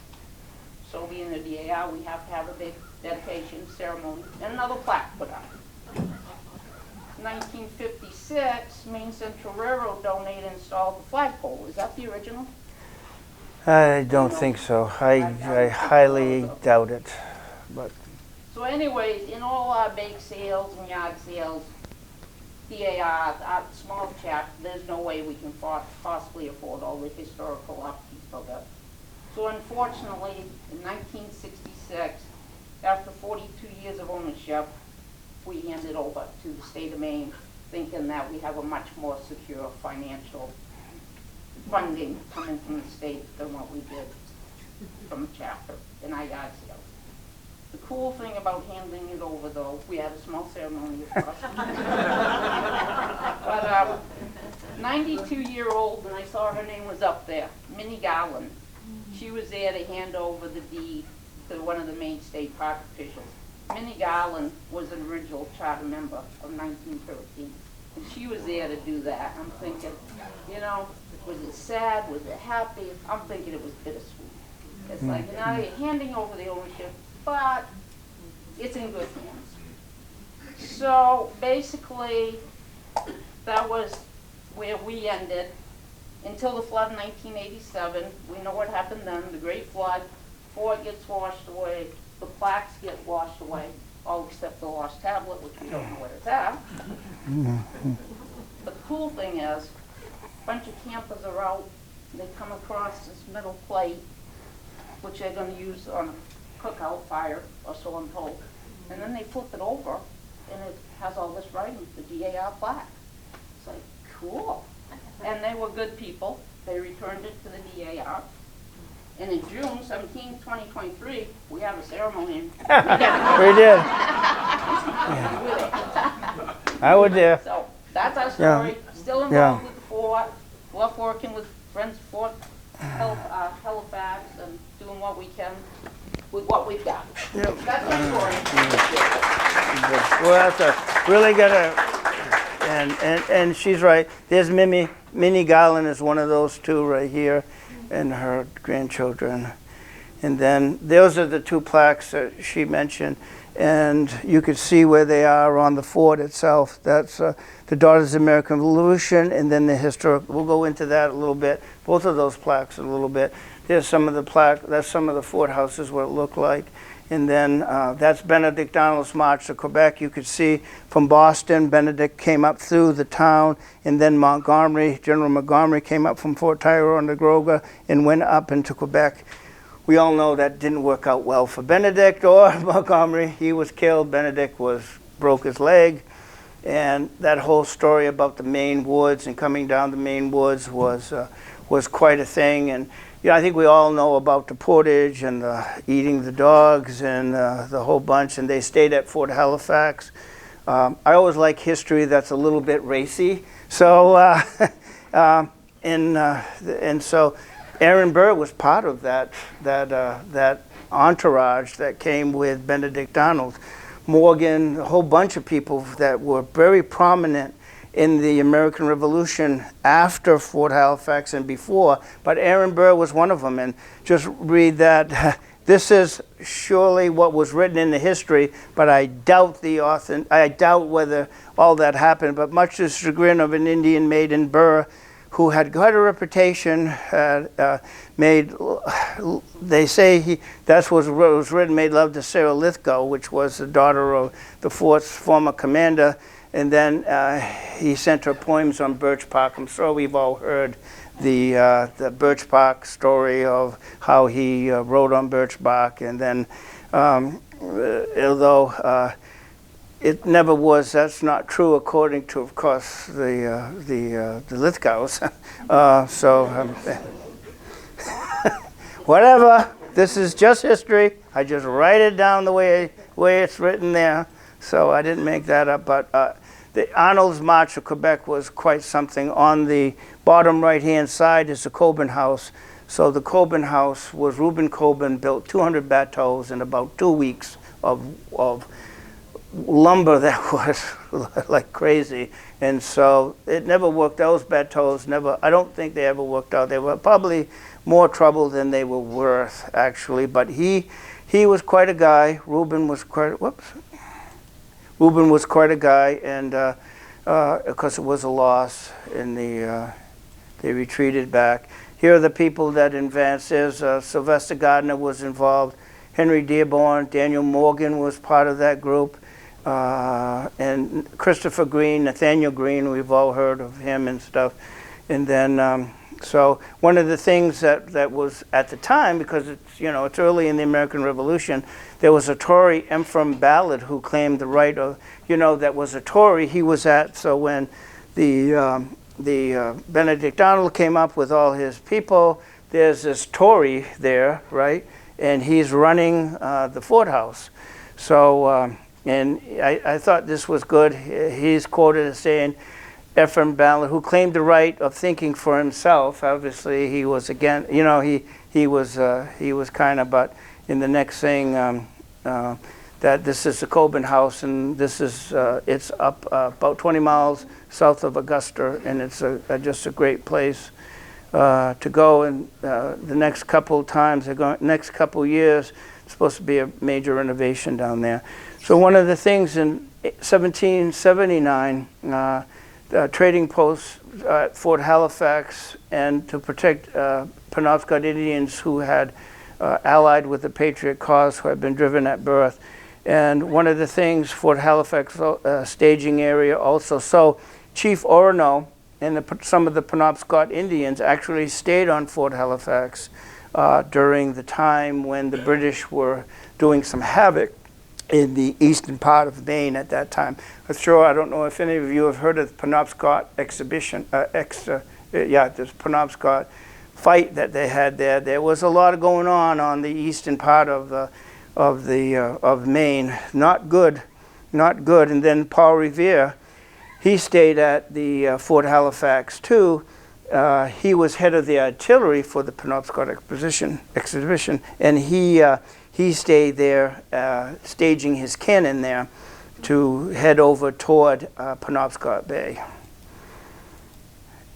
So being the DAR, we have to have a big dedication ceremony and another plaque put up. 1956, Maine Central Railroad donated and installed the flagpole. Is that the original? I don't think so. I highly doubt it. But So anyways, in all our bake sales and yard sales, DAR, our small chap, there's no way we can possibly afford all the historical upkeep of it. So unfortunately, in 1966, after 42 years of ownership, we handed over to the state of Maine, thinking that we have a much more secure financial funding coming from the state than what we did from the chapter in our yard sales. The cool thing about handing it over, though, we had a small ceremony, of course. But 92-year-old, and I saw her name was up there, Minnie Garland. She was there to hand over the deed to one of the Maine State Park officials. Minnie Garland was an original charter member of 1913, and she was there to do that. I'm thinking, you know, was it sad? Was it happy? I'm thinking it was bittersweet. It's like, now you're handing over the ownership, but it's in good hands. So basically, that was where we ended until the flood in 1987. We know what happened then, the Great Flood. Fort gets washed away, the plaques get washed away, all except the lost tablet, which we don't know where it's at. The cool thing is, a bunch of campers are out, they come across this metal plate, which they're going to use on a cookout fire, or so I'm told. And then they flip it over, and it has all this writing, the DAR plaque. It's like, cool. And they were good people. They returned it to the DAR. And in June 17, 2023, we have a ceremony. we did. I was there. So that's our story. Still involved with the fort. Love working with Friends of Fort Halifax and doing what we can with what we've got. Yep. That's our story. Well, that's a really good. And she's right. There's Minnie Garland is one of those two right here, and her grandchildren. And then those are the two plaques that she mentioned. And you could see where they are on the fort itself. That's the Daughters of the American Revolution, and then the historic. We'll go into that a little bit. Both of those plaques a little bit. There's some of the plaque. That's some of the fort houses, what it looked like. And then that's Benedict Arnold's march to Quebec. You could see from Boston, Benedict came up through the town, and then Montgomery, General Montgomery came up from Fort Ticonderoga and went up into Quebec. We all know that didn't work out well for Benedict or Montgomery. He was killed. Benedict broke his leg. And that whole story about the Maine woods and coming down the Maine woods was quite a thing. And I think we all know about the portage and eating the dogs and the whole bunch. And they stayed at Fort Halifax. I always like history that's a little bit racy. So and so Aaron Burr was part of that entourage that came with Benedict Arnold. Morgan, a whole bunch of people that were very prominent in the American Revolution after Fort Halifax and before, but Aaron Burr was one of them. And just read that. This is surely what was written in the history, but I doubt whether all that happened. But much to the chagrin of an Indian maiden, Burr, who had got a reputation, they say that's what was written, made love to Sarah Lithgow, which was the daughter of the fort's former commander, and then he sent her poems on Birch Bark. I'm sure we've all heard the Birch Bark story of how he wrote on Birch Bark, and then although it never was. That's not true, according to, of course, the Lithgows. Whatever. This is just history. I just write it down the way it's written there. So I didn't make that up. But the Arnold's March of Quebec was quite something. On the bottom right-hand side is the Cockburn House. So the Cockburn House was Reuben Cockburn built 200 bateaux in about 2 weeks of lumber that was like crazy, and so it never worked. Those bateaux never, I don't think they ever worked out. They were probably more trouble than they were worth, actually. But he was quite a guy. Reuben was quite a guy, and of course it was a loss, and they retreated back. Here are the people that advanced. There's Sylvester Gardner was involved, Henry Dearborn, Daniel Morgan was part of that group. And Christopher Green, Nathaniel Green, we've all heard of him and stuff. And then, so one of the things that was at the time, because it's early in the American Revolution, there was a Tory, Ephraim Ballard, who claimed the right of, that was a Tory. He was so when the Benedict Arnold came up with all his people, there's this Tory there, right? And he's running the Fort House. So, and I thought this was good. He's quoted as saying, Ephraim Ballard, who claimed the right of thinking for himself. Obviously, he was again. He was kind of. But in the next thing, that this is the Cockburn House, and this is it's up about 20 miles south of Augusta, and it's just a great place to go. And the next couple times, next couple years, it's supposed to be a major renovation down there. So one of the things in 1779, trading posts at Fort Halifax, and to protect Penobscot Indians who had allied with the Patriot cause, who had been driven at birth. And one of the things, Fort Halifax staging area also. So Chief Orono and some of the Penobscot Indians actually stayed on Fort Halifax during the time when the British were doing some havoc in the eastern part of Maine at that time. I'm sure, I don't know if any of you have heard of the Penobscot exhibition, this Penobscot fight that they had there. There was a lot going on the eastern part of Maine. Not good. And then Paul Revere, he stayed at the Fort Halifax too. He was head of the artillery for the Penobscot exhibition, and he stayed there, staging his cannon there to head over toward Penobscot Bay.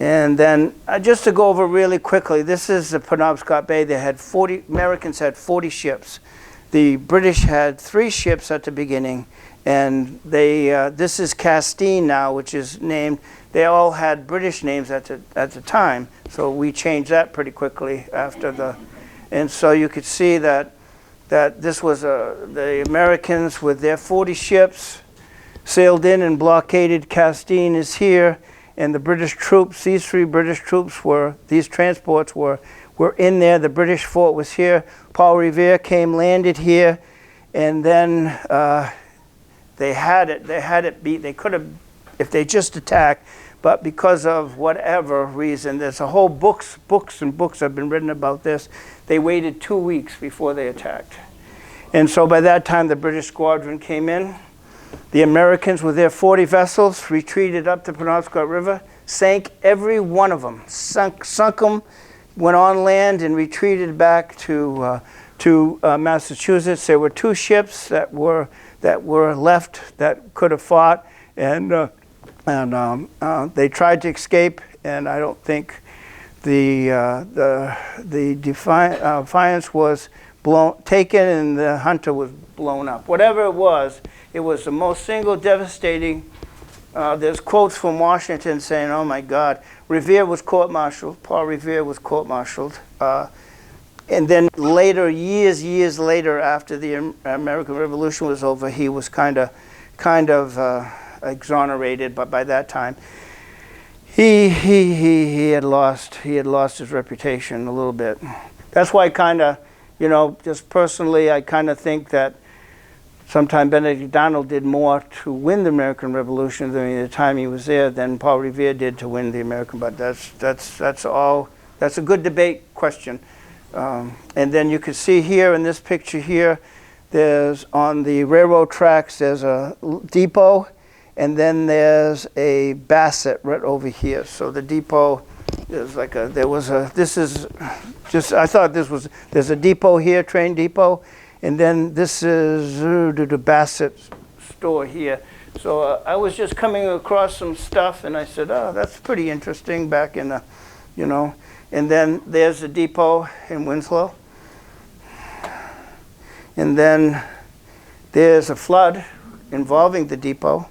And then, just to go over really quickly, this is the Penobscot Bay. They had Americans had 40 ships. The British had 3 ships at the beginning, and this is Castine now, which is named. They all had British names at the time, so we changed that pretty quickly after and so you could see that this was the Americans with their 40 ships sailed in and blockaded. Castine is here, and the British troops, these 3 British troops these transports were in there. The British fort was here. Paul Revere came, landed here, and then they had it beat. They could have, if they just attacked, but because of whatever reason, there's a whole books and books have been written about this. They waited 2 weeks before they attacked. And so by that time, the British squadron came in. The Americans, with their 40 vessels, retreated up the Penobscot River. sank every one of them, sunk them, went on land and retreated back to Massachusetts. There were 2 ships that were left that could have fought, and they tried to escape, and I don't think the Defiance was taken and the Hunter was blown up. Whatever it was the most single devastating. There's quotes from Washington saying, "Oh my God, Revere was court-martialed. Paul Revere was court-martialed." And then later, years later, after the American Revolution was over, he was kind of exonerated. But by that time, he had lost his reputation a little bit. That's why just personally, I kind of think that sometime Benedict Arnold did more to win the American Revolution during the time he was there than Paul Revere did to win the American. But that's a good debate question. And then you can see here in this picture here, there's on the railroad tracks, there's a depot, and then there's a Bassett right over here. So the depot is like there's a depot here, train depot, and then this is the Bassett store here. So I was just coming across some stuff, and I said, "Oh, that's pretty interesting." Back in the, and then there's the depot in Winslow, and then there's a flood involving the depot,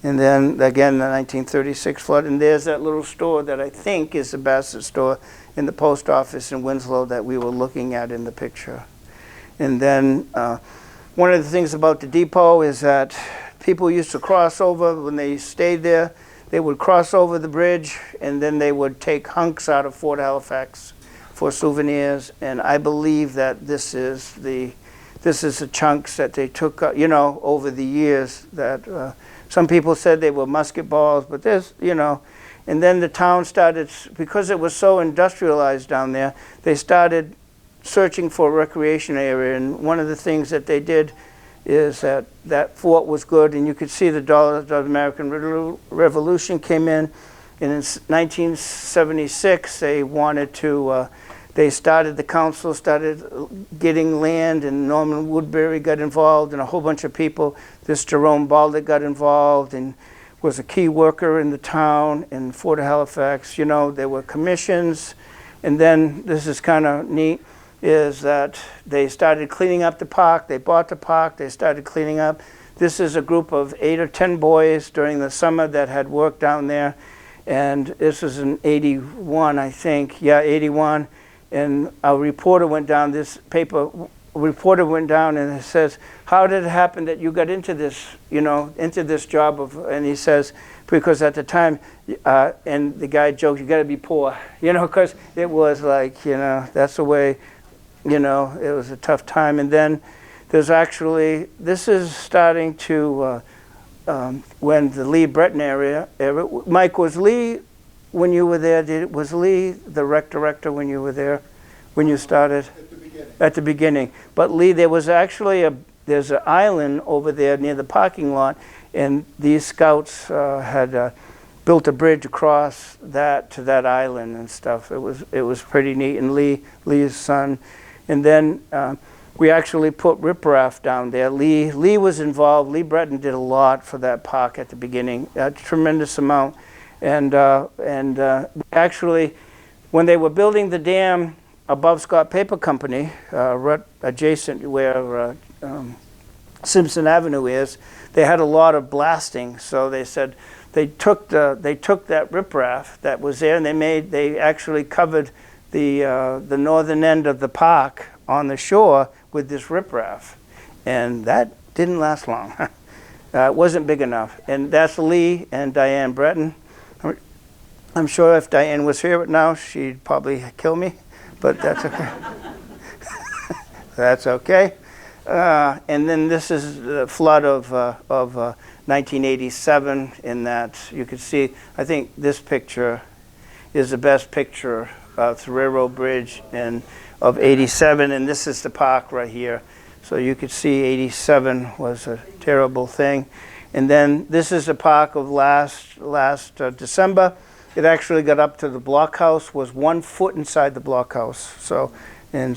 and then again the 1936 flood, and there's that little store that I think is the Bassett store in the post office in Winslow that we were looking at in the picture. And then one of the things about the depot is that people used to cross over when they stayed there. They would cross over the bridge, and then they would take hunks out of Fort Halifax for souvenirs. And I believe that this is the chunks that they took, over the years. That some people said they were musket balls, but there's, And then the town started, because it was so industrialized down there, they started searching for a recreation area. And one of the things that they did is that fort was good, and you could see the dollars of the American Revolution came in. And in 1976, they wanted to, the council started getting land, and Norman Woodbury got involved, and a whole bunch of people. This Jerome Balder got involved, and was a key worker in the town in Fort Halifax. There were commissions, and then this is kind of neat, is that they started cleaning up the park. They bought the park, they started cleaning up. This is a group of 8 or 10 boys during the summer that had worked down there, and this was in 81, I think. Yeah, 81, and a reporter went down, reporter went down and it says, "How did it happen that you got into this, into this job of," and he says, because at the time, and the guy joked, "You got to be poor," because it was like, that's the way, it was a tough time. And then there's actually, this is starting to, when the Lee Breton era, Mike, was Lee, when you were there, was Lee the rec director when you were there, when you started? At the beginning. But Lee, there was actually there's an island over there near the parking lot, and these scouts had built a bridge across that to that island and stuff. It was pretty neat. And Lee's son, and then we actually put riprap down there. Lee was involved. Lee Breton did a lot for that park at the beginning, a tremendous amount. And actually, when they were building the dam above Scott Paper Company, right adjacent where Simpson Avenue is, they had a lot of blasting. So they said they took that riprap that was there, and they actually covered the northern end of the park on the shore with this riprap, and that didn't last long. It wasn't big enough. And that's Lee and Diane Breton. I'm sure if Diane was here now, she'd probably kill me, but that's okay. That's okay. And then this is the flood of 1987, in that you can see, I think this picture is the best picture of the railroad bridge of 87, and this is the park right here. So you could see 87 was a terrible thing. And then this is the park of last December. It actually got up to the blockhouse, was 1 foot inside the blockhouse. So, and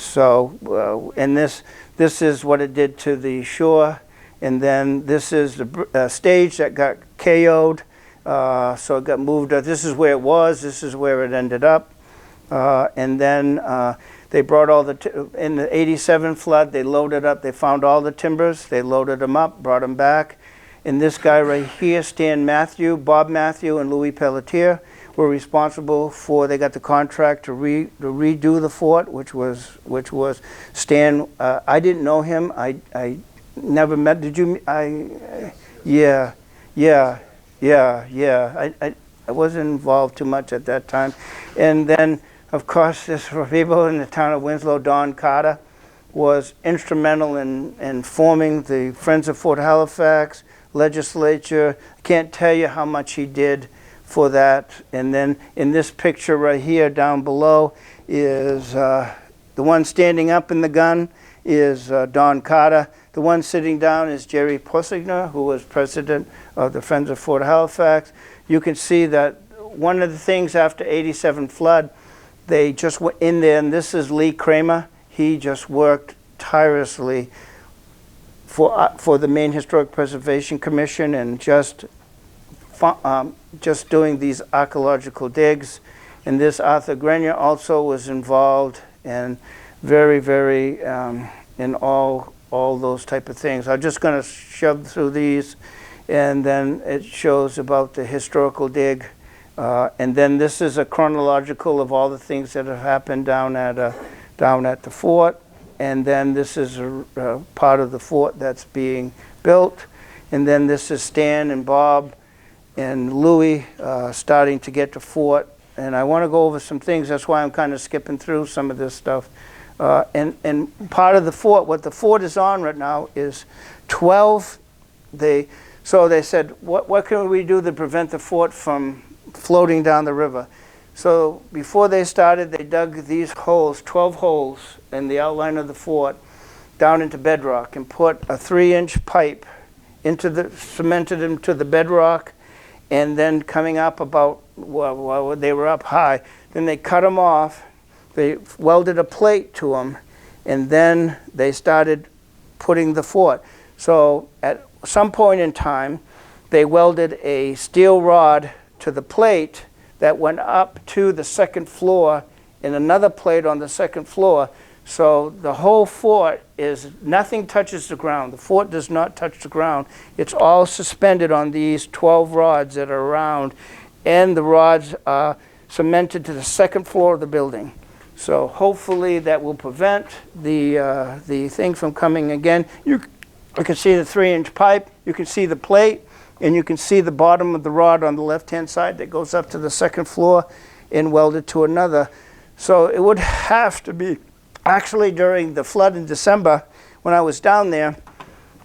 this is what it did to the shore. And then this is the stage that got KO'd. So it got moved. This is where it was. This is where it ended up. And then they brought all in the 87 flood, they loaded up, they found all the timbers, they loaded them up, brought them back. And this guy right here, Stan Matthew, Bob Matthew and Louis Pelletier were responsible for, they got the contract to redo the fort, which was Stan. I didn't know him. I never met, did you? Yeah. I wasn't involved too much at that time. And then, of course, this for people in the town of Winslow, Don Carter was instrumental in forming the Friends of Fort Halifax legislature. I can't tell you how much he did for that. And then in this picture right here down below is the one standing up in the gun is Don Carter. The one sitting down is Jerry Possigner, who was president of the Friends of Fort Halifax. You can see that one of the things after 87 flood, they just went in there, and this is Lee Kramer. He just worked tirelessly for the Maine Historic Preservation Commission and just doing these archaeological digs. And this Arthur Grenier also was involved and very in all those type of things. I'm just going to shove through these, and then it shows about the historical dig. And then this is a chronological of all the things that have happened down at the fort. And then this is a part of the fort that's being built. And then this is Stan and Bob and Louis starting to get the fort. And I want to go over some things. That's why I'm kind of skipping through some of this stuff. And part of the fort, what the fort is on right now is 12. So they said, what can we do to prevent the fort from floating down the river? So before they started, they dug these holes, 12 holes in the outline of the fort down into bedrock and put a 3-inch pipe cemented them to the bedrock, and then coming up about, well, they were up high, then they cut them off, they welded a plate to them, and then they started putting the fort. So at some point in time, they welded a steel rod to the plate that went up to the second floor and another plate on the second floor. So the whole fort nothing touches the ground. The fort does not touch the ground. It's all suspended on these 12 rods that are around, and the rods are cemented to the second floor of the building. So hopefully that will prevent the thing from coming again. You can see the 3-inch pipe, you can see the plate, and you can see the bottom of the rod on the left-hand side that goes up to the second floor and welded to another. So it would have to be, actually during the flood in December, when I was down there,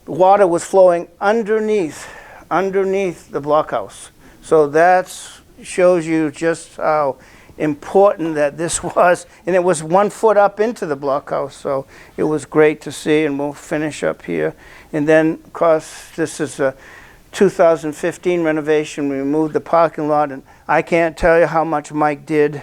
the water was flowing underneath the blockhouse. So that shows you just how important that this was. And it was 1 foot up into the blockhouse, so it was great to see, and we'll finish up here. And then, of course, this is a 2015 renovation. We moved the parking lot, and I can't tell you how much Mike did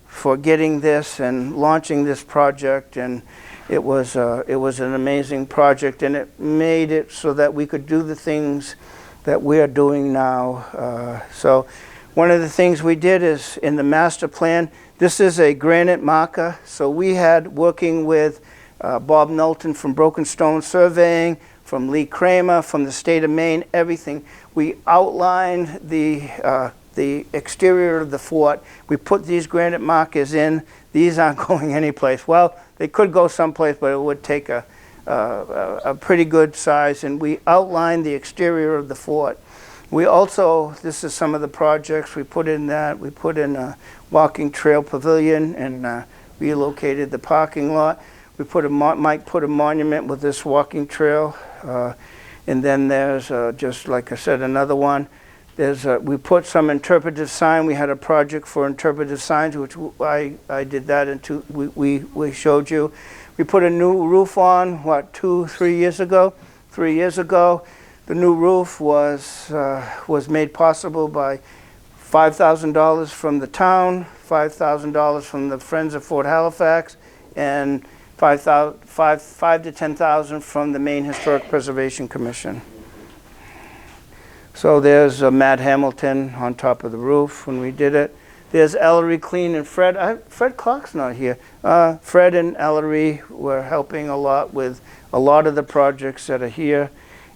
for getting this and launching this project. And it was an amazing project, and it made it so that we could do the things that we are doing now. So one of the things we did is in the master plan, this is a granite marker. So we had, working with Bob Knowlton from Broken Stone Surveying, from Lee Kramer, from the state of Maine, everything. We outlined the exterior of the fort. We put these granite markers in. These aren't going anyplace. Well, they could go someplace, but it would take a pretty good size. And we outlined the exterior of the fort. We also, this is some of the projects we put in that. We put in a walking trail pavilion and relocated the parking lot. We Mike put a monument with this walking trail. And then there's, just like I said, another one. We put some interpretive sign. We had a project for interpretive signs, which I did that into, we showed you. We put a new roof on, 3 years ago? 3 years ago. The new roof was made possible by $5,000 from the town, $5,000 from the Friends of Fort Halifax, and $5 to $10,000 from the Maine Historic Preservation Commission. So there's Matt Hamilton on top of the roof when we did it. There's Ellery Clean and Fred. Fred Clark's not here. Fred and Ellery were helping a lot with a lot of the projects that are here.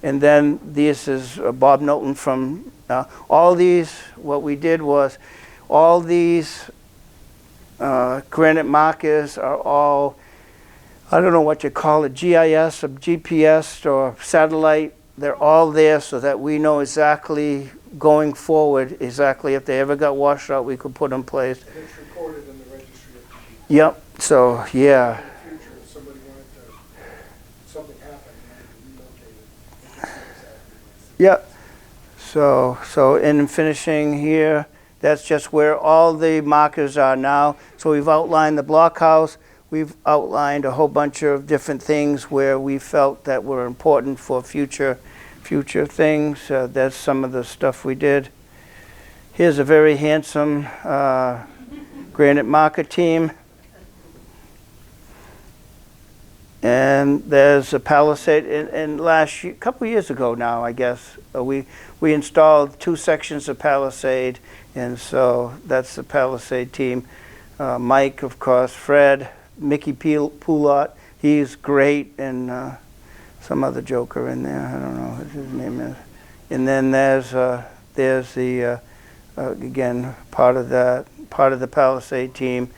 And then this is Bob Knowlton from all these. What we did was all these granite markers are all, I don't know what you call it, GIS or GPS or satellite. They're all there so that we know exactly going forward, exactly if they ever got washed out, we could put in place. And it's recorded in the registry of deeds. Yep, so yeah. In the future, if somebody wanted to, something happened, and wanted to relocate it, you can see exactly. Yep. So in finishing here, that's just where all the markers are now. So we've outlined the blockhouse. We've outlined a whole bunch of different things where we felt that were important for future things. That's some of the stuff we did. Here's a very handsome granite marker team. And there's a palisade. And last year, a couple years ago now, I guess, we installed 2 sections of palisade. And so that's the palisade team. Mike, of course, Fred, Mickey Poulot, he's great, and some other joker in there. I don't know what his name is. And then there's the again part of the palisade team.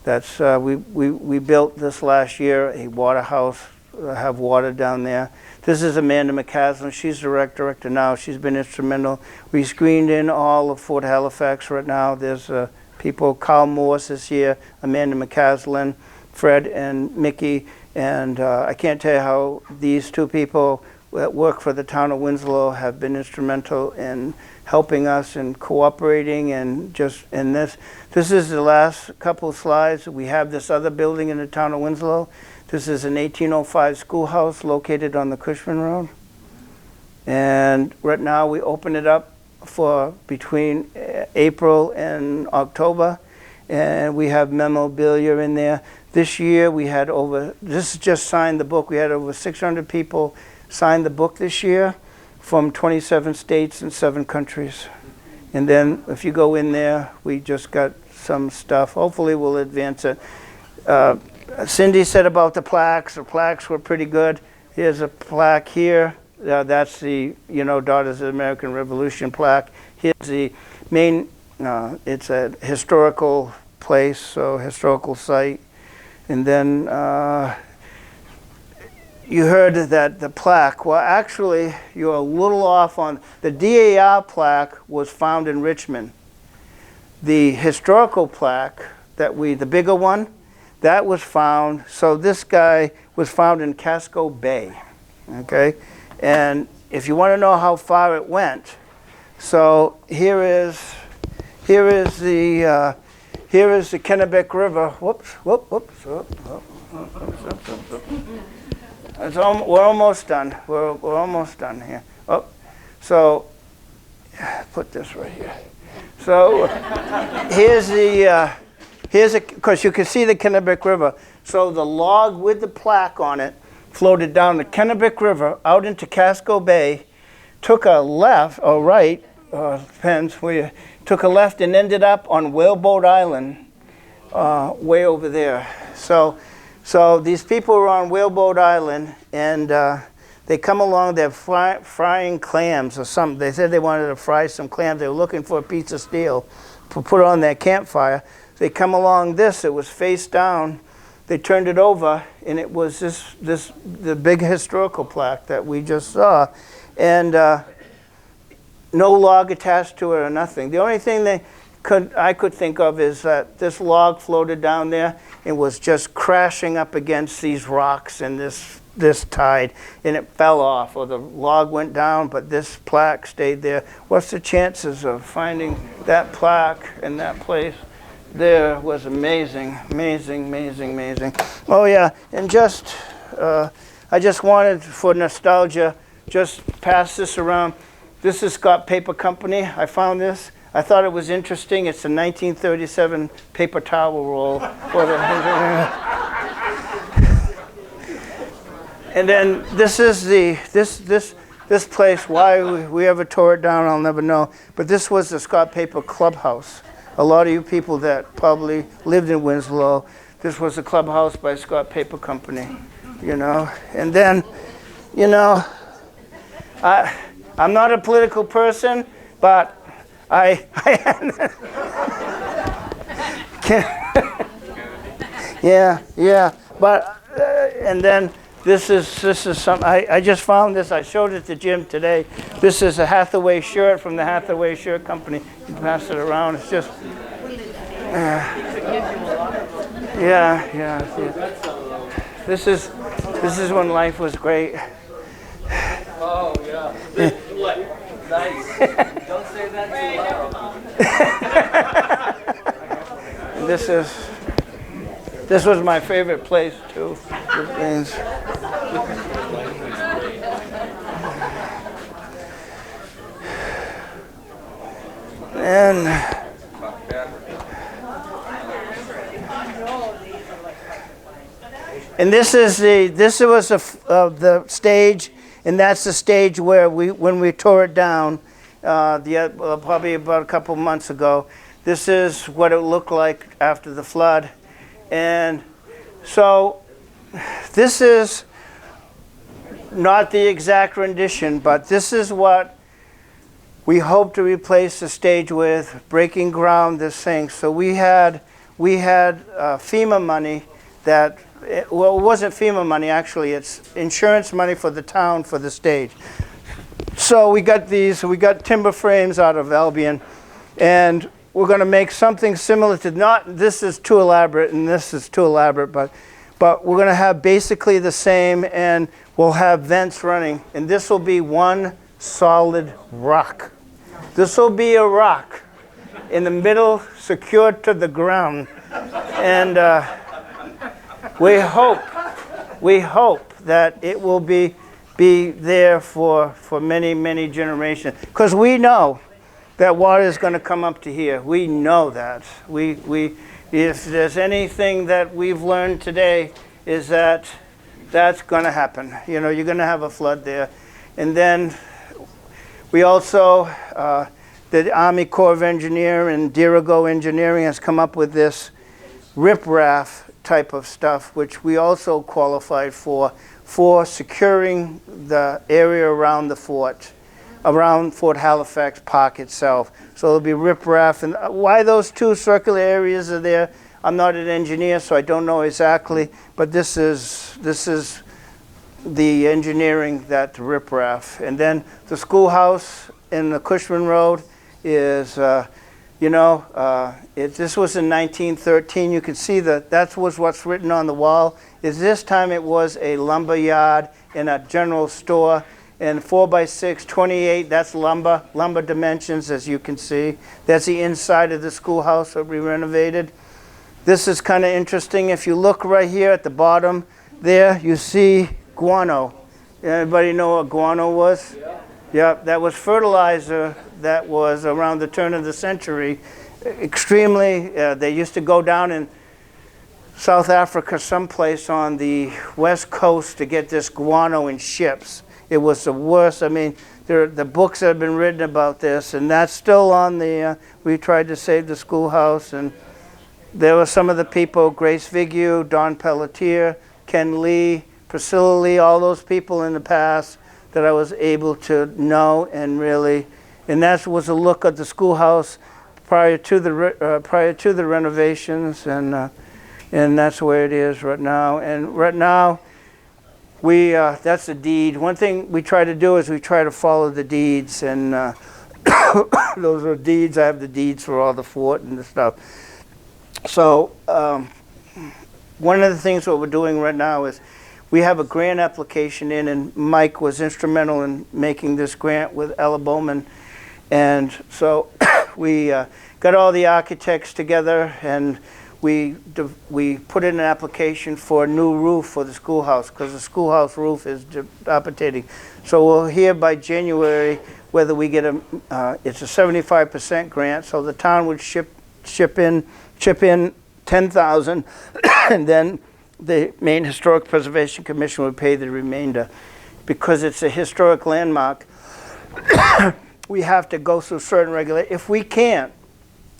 That's we built this last year, a water house, have water down there. This is Amanda McCaslin. She's the rec director now. She's been instrumental. We screened in all of Fort Halifax right now. There's people. Carl Morse is here. Amanda McCaslin, Fred and Mickey. And I can't tell you how these 2 people that work for the town of Winslow have been instrumental in helping us and cooperating and just in this. This is the last couple of slides. We have this other building in the town of Winslow. This is an 1805 schoolhouse located on the Cushman Road. And right now we open it up for between April and October. And we have memorabilia in there. This year we had this just signed the book, we had over 600 people sign the book this year from 27 states and 7 countries. And then if you go in there, we just got some stuff. Hopefully we'll advance it. Cindy said about the plaques were pretty good. Here's a plaque here. That's the, Daughters of the American Revolution plaque. Here's the main, it's a historical place, so historical site. And then you heard that the plaque, well actually you're a little off on, the DAR plaque was found in Richmond. The historical plaque, the bigger one, that was found, so this guy was found in Casco Bay, okay? And if you want to know how far it went, so here is the Kennebec River. Whoops. We're almost done. We're almost done here. Oh, so put this right here. So because you can see the Kennebec River. So the log with the plaque on it floated down the Kennebec River out into Casco Bay, took a left or right, depends where you took a left, and ended up on Whaleboat Island, way over there. So these people were on Whaleboat Island, and they come along, they're frying clams or something. They said they wanted to fry some clams. They were looking for a piece of steel to put on their campfire. They come along this, it was face down. They turned it over, and it was the big historical plaque that we just saw. And no log attached to it or nothing. The only thing I could think of is that this log floated down there and was just crashing up against these rocks and this tide, and it fell off, or the log went down, but this plaque stayed there. What's the chances of finding that plaque in that place? There was amazing. Oh yeah, and I just wanted, for nostalgia, just pass this around. This is Scott Paper Company. I found this. I thought it was interesting. It's a 1937 paper towel roll for the. And then this is this place. Why we ever tore it down, I'll never know. But this was the Scott Paper Clubhouse. A lot of you people that probably lived in Winslow, this was the clubhouse by Scott Paper Company, you know. And then, you know, I'm not a political person, but yeah. But and then this is some. I just found this. I showed it to Jim today. This is a Hathaway shirt from the Hathaway Shirt Company. You can pass it around. It's just. Yeah. This is when life was great. Oh yeah. Nice. Don't say that too loud. This was my favorite place too. And this was the stage, and that's the stage where when we tore it down, probably about a couple months ago. This is what it looked like after the flood, and so this is not the exact rendition, but this is what we hope to replace the stage with, breaking ground this thing. So we had FEMA money that. Well, it wasn't FEMA money, actually. It's insurance money for the town for the stage. So we got timber frames out of Albion, and we're going to make something similar to, not this is too elaborate and this is too elaborate, but we're going to have basically the same, and we'll have vents running, and this will be one solid rock. This will be a rock in the middle, secured to the ground, and we hope that it will be there for many, many generations. Because we know that water is going to come up to here. We know that. If there's anything that we've learned today, is that that's going to happen. You know, you're going to have a flood there. And then we also, the Army Corps of Engineer and Dirigo Engineering has come up with this riprap type of stuff, which we also qualified for securing the area around the fort, around Fort Halifax Park itself. So it'll be riprap. And why those two circular areas are there, I'm not an engineer, so I don't know exactly, but this is the engineering that the riprap. And then the schoolhouse in the Cushman Road is this was in 1913. You can see that was what's written on the wall. Is this time it was a lumber yard and a general store, and 4x6, 28. That's lumber dimensions, as you can see. That's the inside of the schoolhouse that we renovated. This is kind of interesting. If you look right here at the bottom there, you see guano. Anybody know what guano was? Yeah, that was fertilizer that was around the turn of the century. Extremely, they used to go down in South Africa someplace on the west coast to get this guano in ships. It was the worst. I mean, the books that have been written about this, and that's still on the, we tried to save the schoolhouse, and there were some of the people, Grace Vigue, Don Pelletier, Ken Lee, Priscilla Lee, all those people in the past that I was able to know and really, and that was a look at the schoolhouse prior to the renovations, and that's where it is right now. And right now, that's the deed. One thing we try to do is we try to follow the deeds, and those are deeds. I have the deeds for all the fort and the stuff. So one of the things what we're doing right now is we have a grant application in, and Mike was instrumental in making this grant with Ella Bowman. And so we got all the architects together, and we put in an application for a new roof for the schoolhouse because the schoolhouse roof is dilapidating. So we'll hear by January whether we get it's a 75% grant, so the town would chip in 10,000, and then the Maine Historic Preservation Commission would pay the remainder. Because it's a historic landmark, we have to go through certain regulations.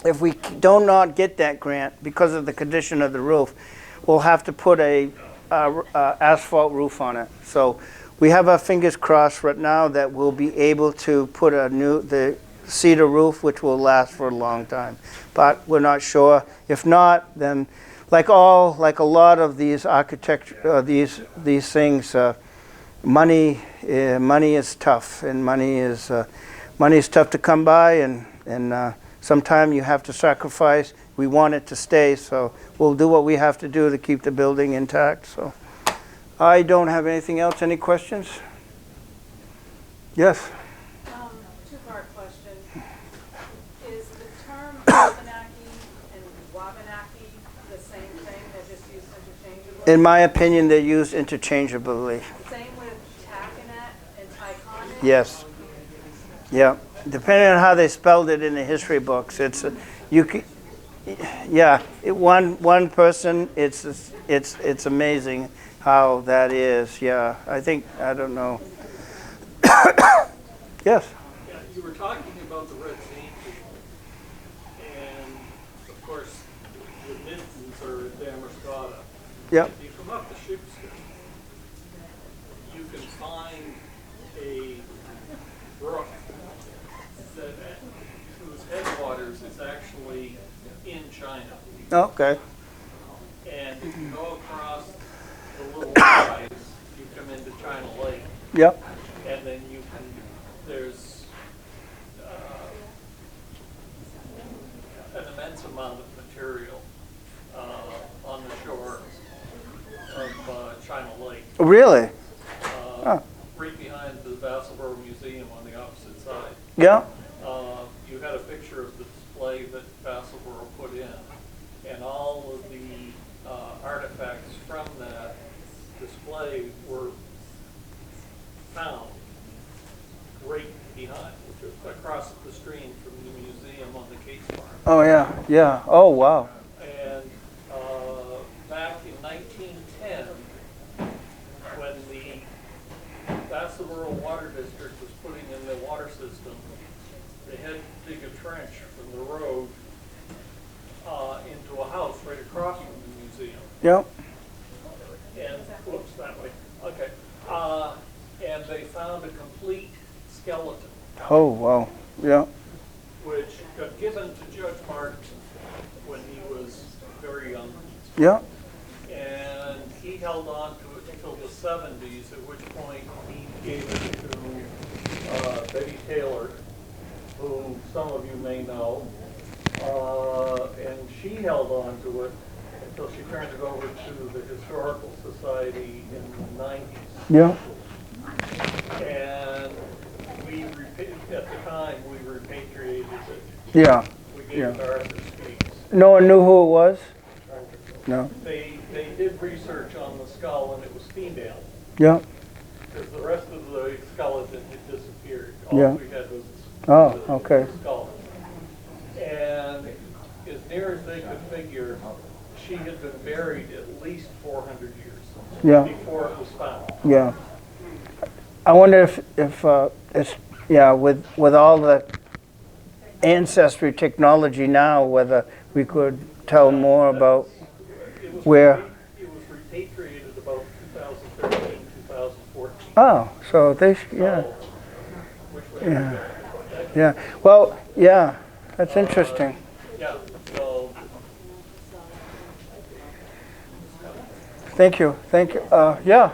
If we do not get that grant because of the condition of the roof, we'll have to put a asphalt roof on it. So we have our fingers crossed right now that we'll be able to put the cedar roof, which will last for a long time. But we're not sure. If not, then like a lot of these architecture, these things, money is tough, and money is tough to come by, and sometimes you have to sacrifice. We want it to stay, so we'll do what we have to do to keep the building intact. So I don't have anything else. Any questions? Yes. Two-part question. Is the term Wabanaki and Wabanaki the same thing? They're just used interchangeably? In my opinion, they're used interchangeably. Same with Taconite and Tyconite? Yes. Yeah. Depending on how they spelled it in the history books, it's one person. It's amazing how that is. Yeah. I don't know. Yes. Yeah, you were talking about the red paint, and of course, the Mittens are Damascotta. Yep. If you come up the Shipston, you can find a brook whose headwaters is actually in China. Okay. And if you go across the little rise, you come into China Lake. Yep. And then there's an immense amount of material on the shore of China Lake. Really? Right behind the Vassalboro Museum on the opposite side. Yeah. You had a picture of the display that Vassalboro put in, and all of the artifacts from that display were found right behind, which was across the stream from the museum on the Case Farm. Oh yeah. Yeah. Oh wow. And back in 1910, when the Vassalboro Water District was putting in the water system, they had to dig a trench from the road into a house right across from the museum. Yep. And, whoops, that way. Okay. And they found a complete skeleton, Oh wow. Yeah. which got given to Judge Martin when he was very young. Yeah. And he held on to it until the 70s, at which point he gave it to Betty Taylor, who some of you may know. And she held on to it until she turned it over to the Historical Society in the 90s. Yeah. And at the time, we repatriated it. Yeah. We gave it to Arthur Speaks. No one knew who it was? No. They did research on the skull, and it was female, Yeah. because the rest of the skeleton had disappeared. Yeah. All we had was Oh, the okay. skull. And as near as they could figure, she had been buried at least 400 years Yeah. before it was found. Yeah. I wonder if it's with all the ancestry technology now, whether we could tell more about It was where. It was repatriated about 2013, 2014. Oh, so they So, which way Yeah. we go. yeah. Well, yeah, that's interesting. Yeah, so Thank you. Yeah.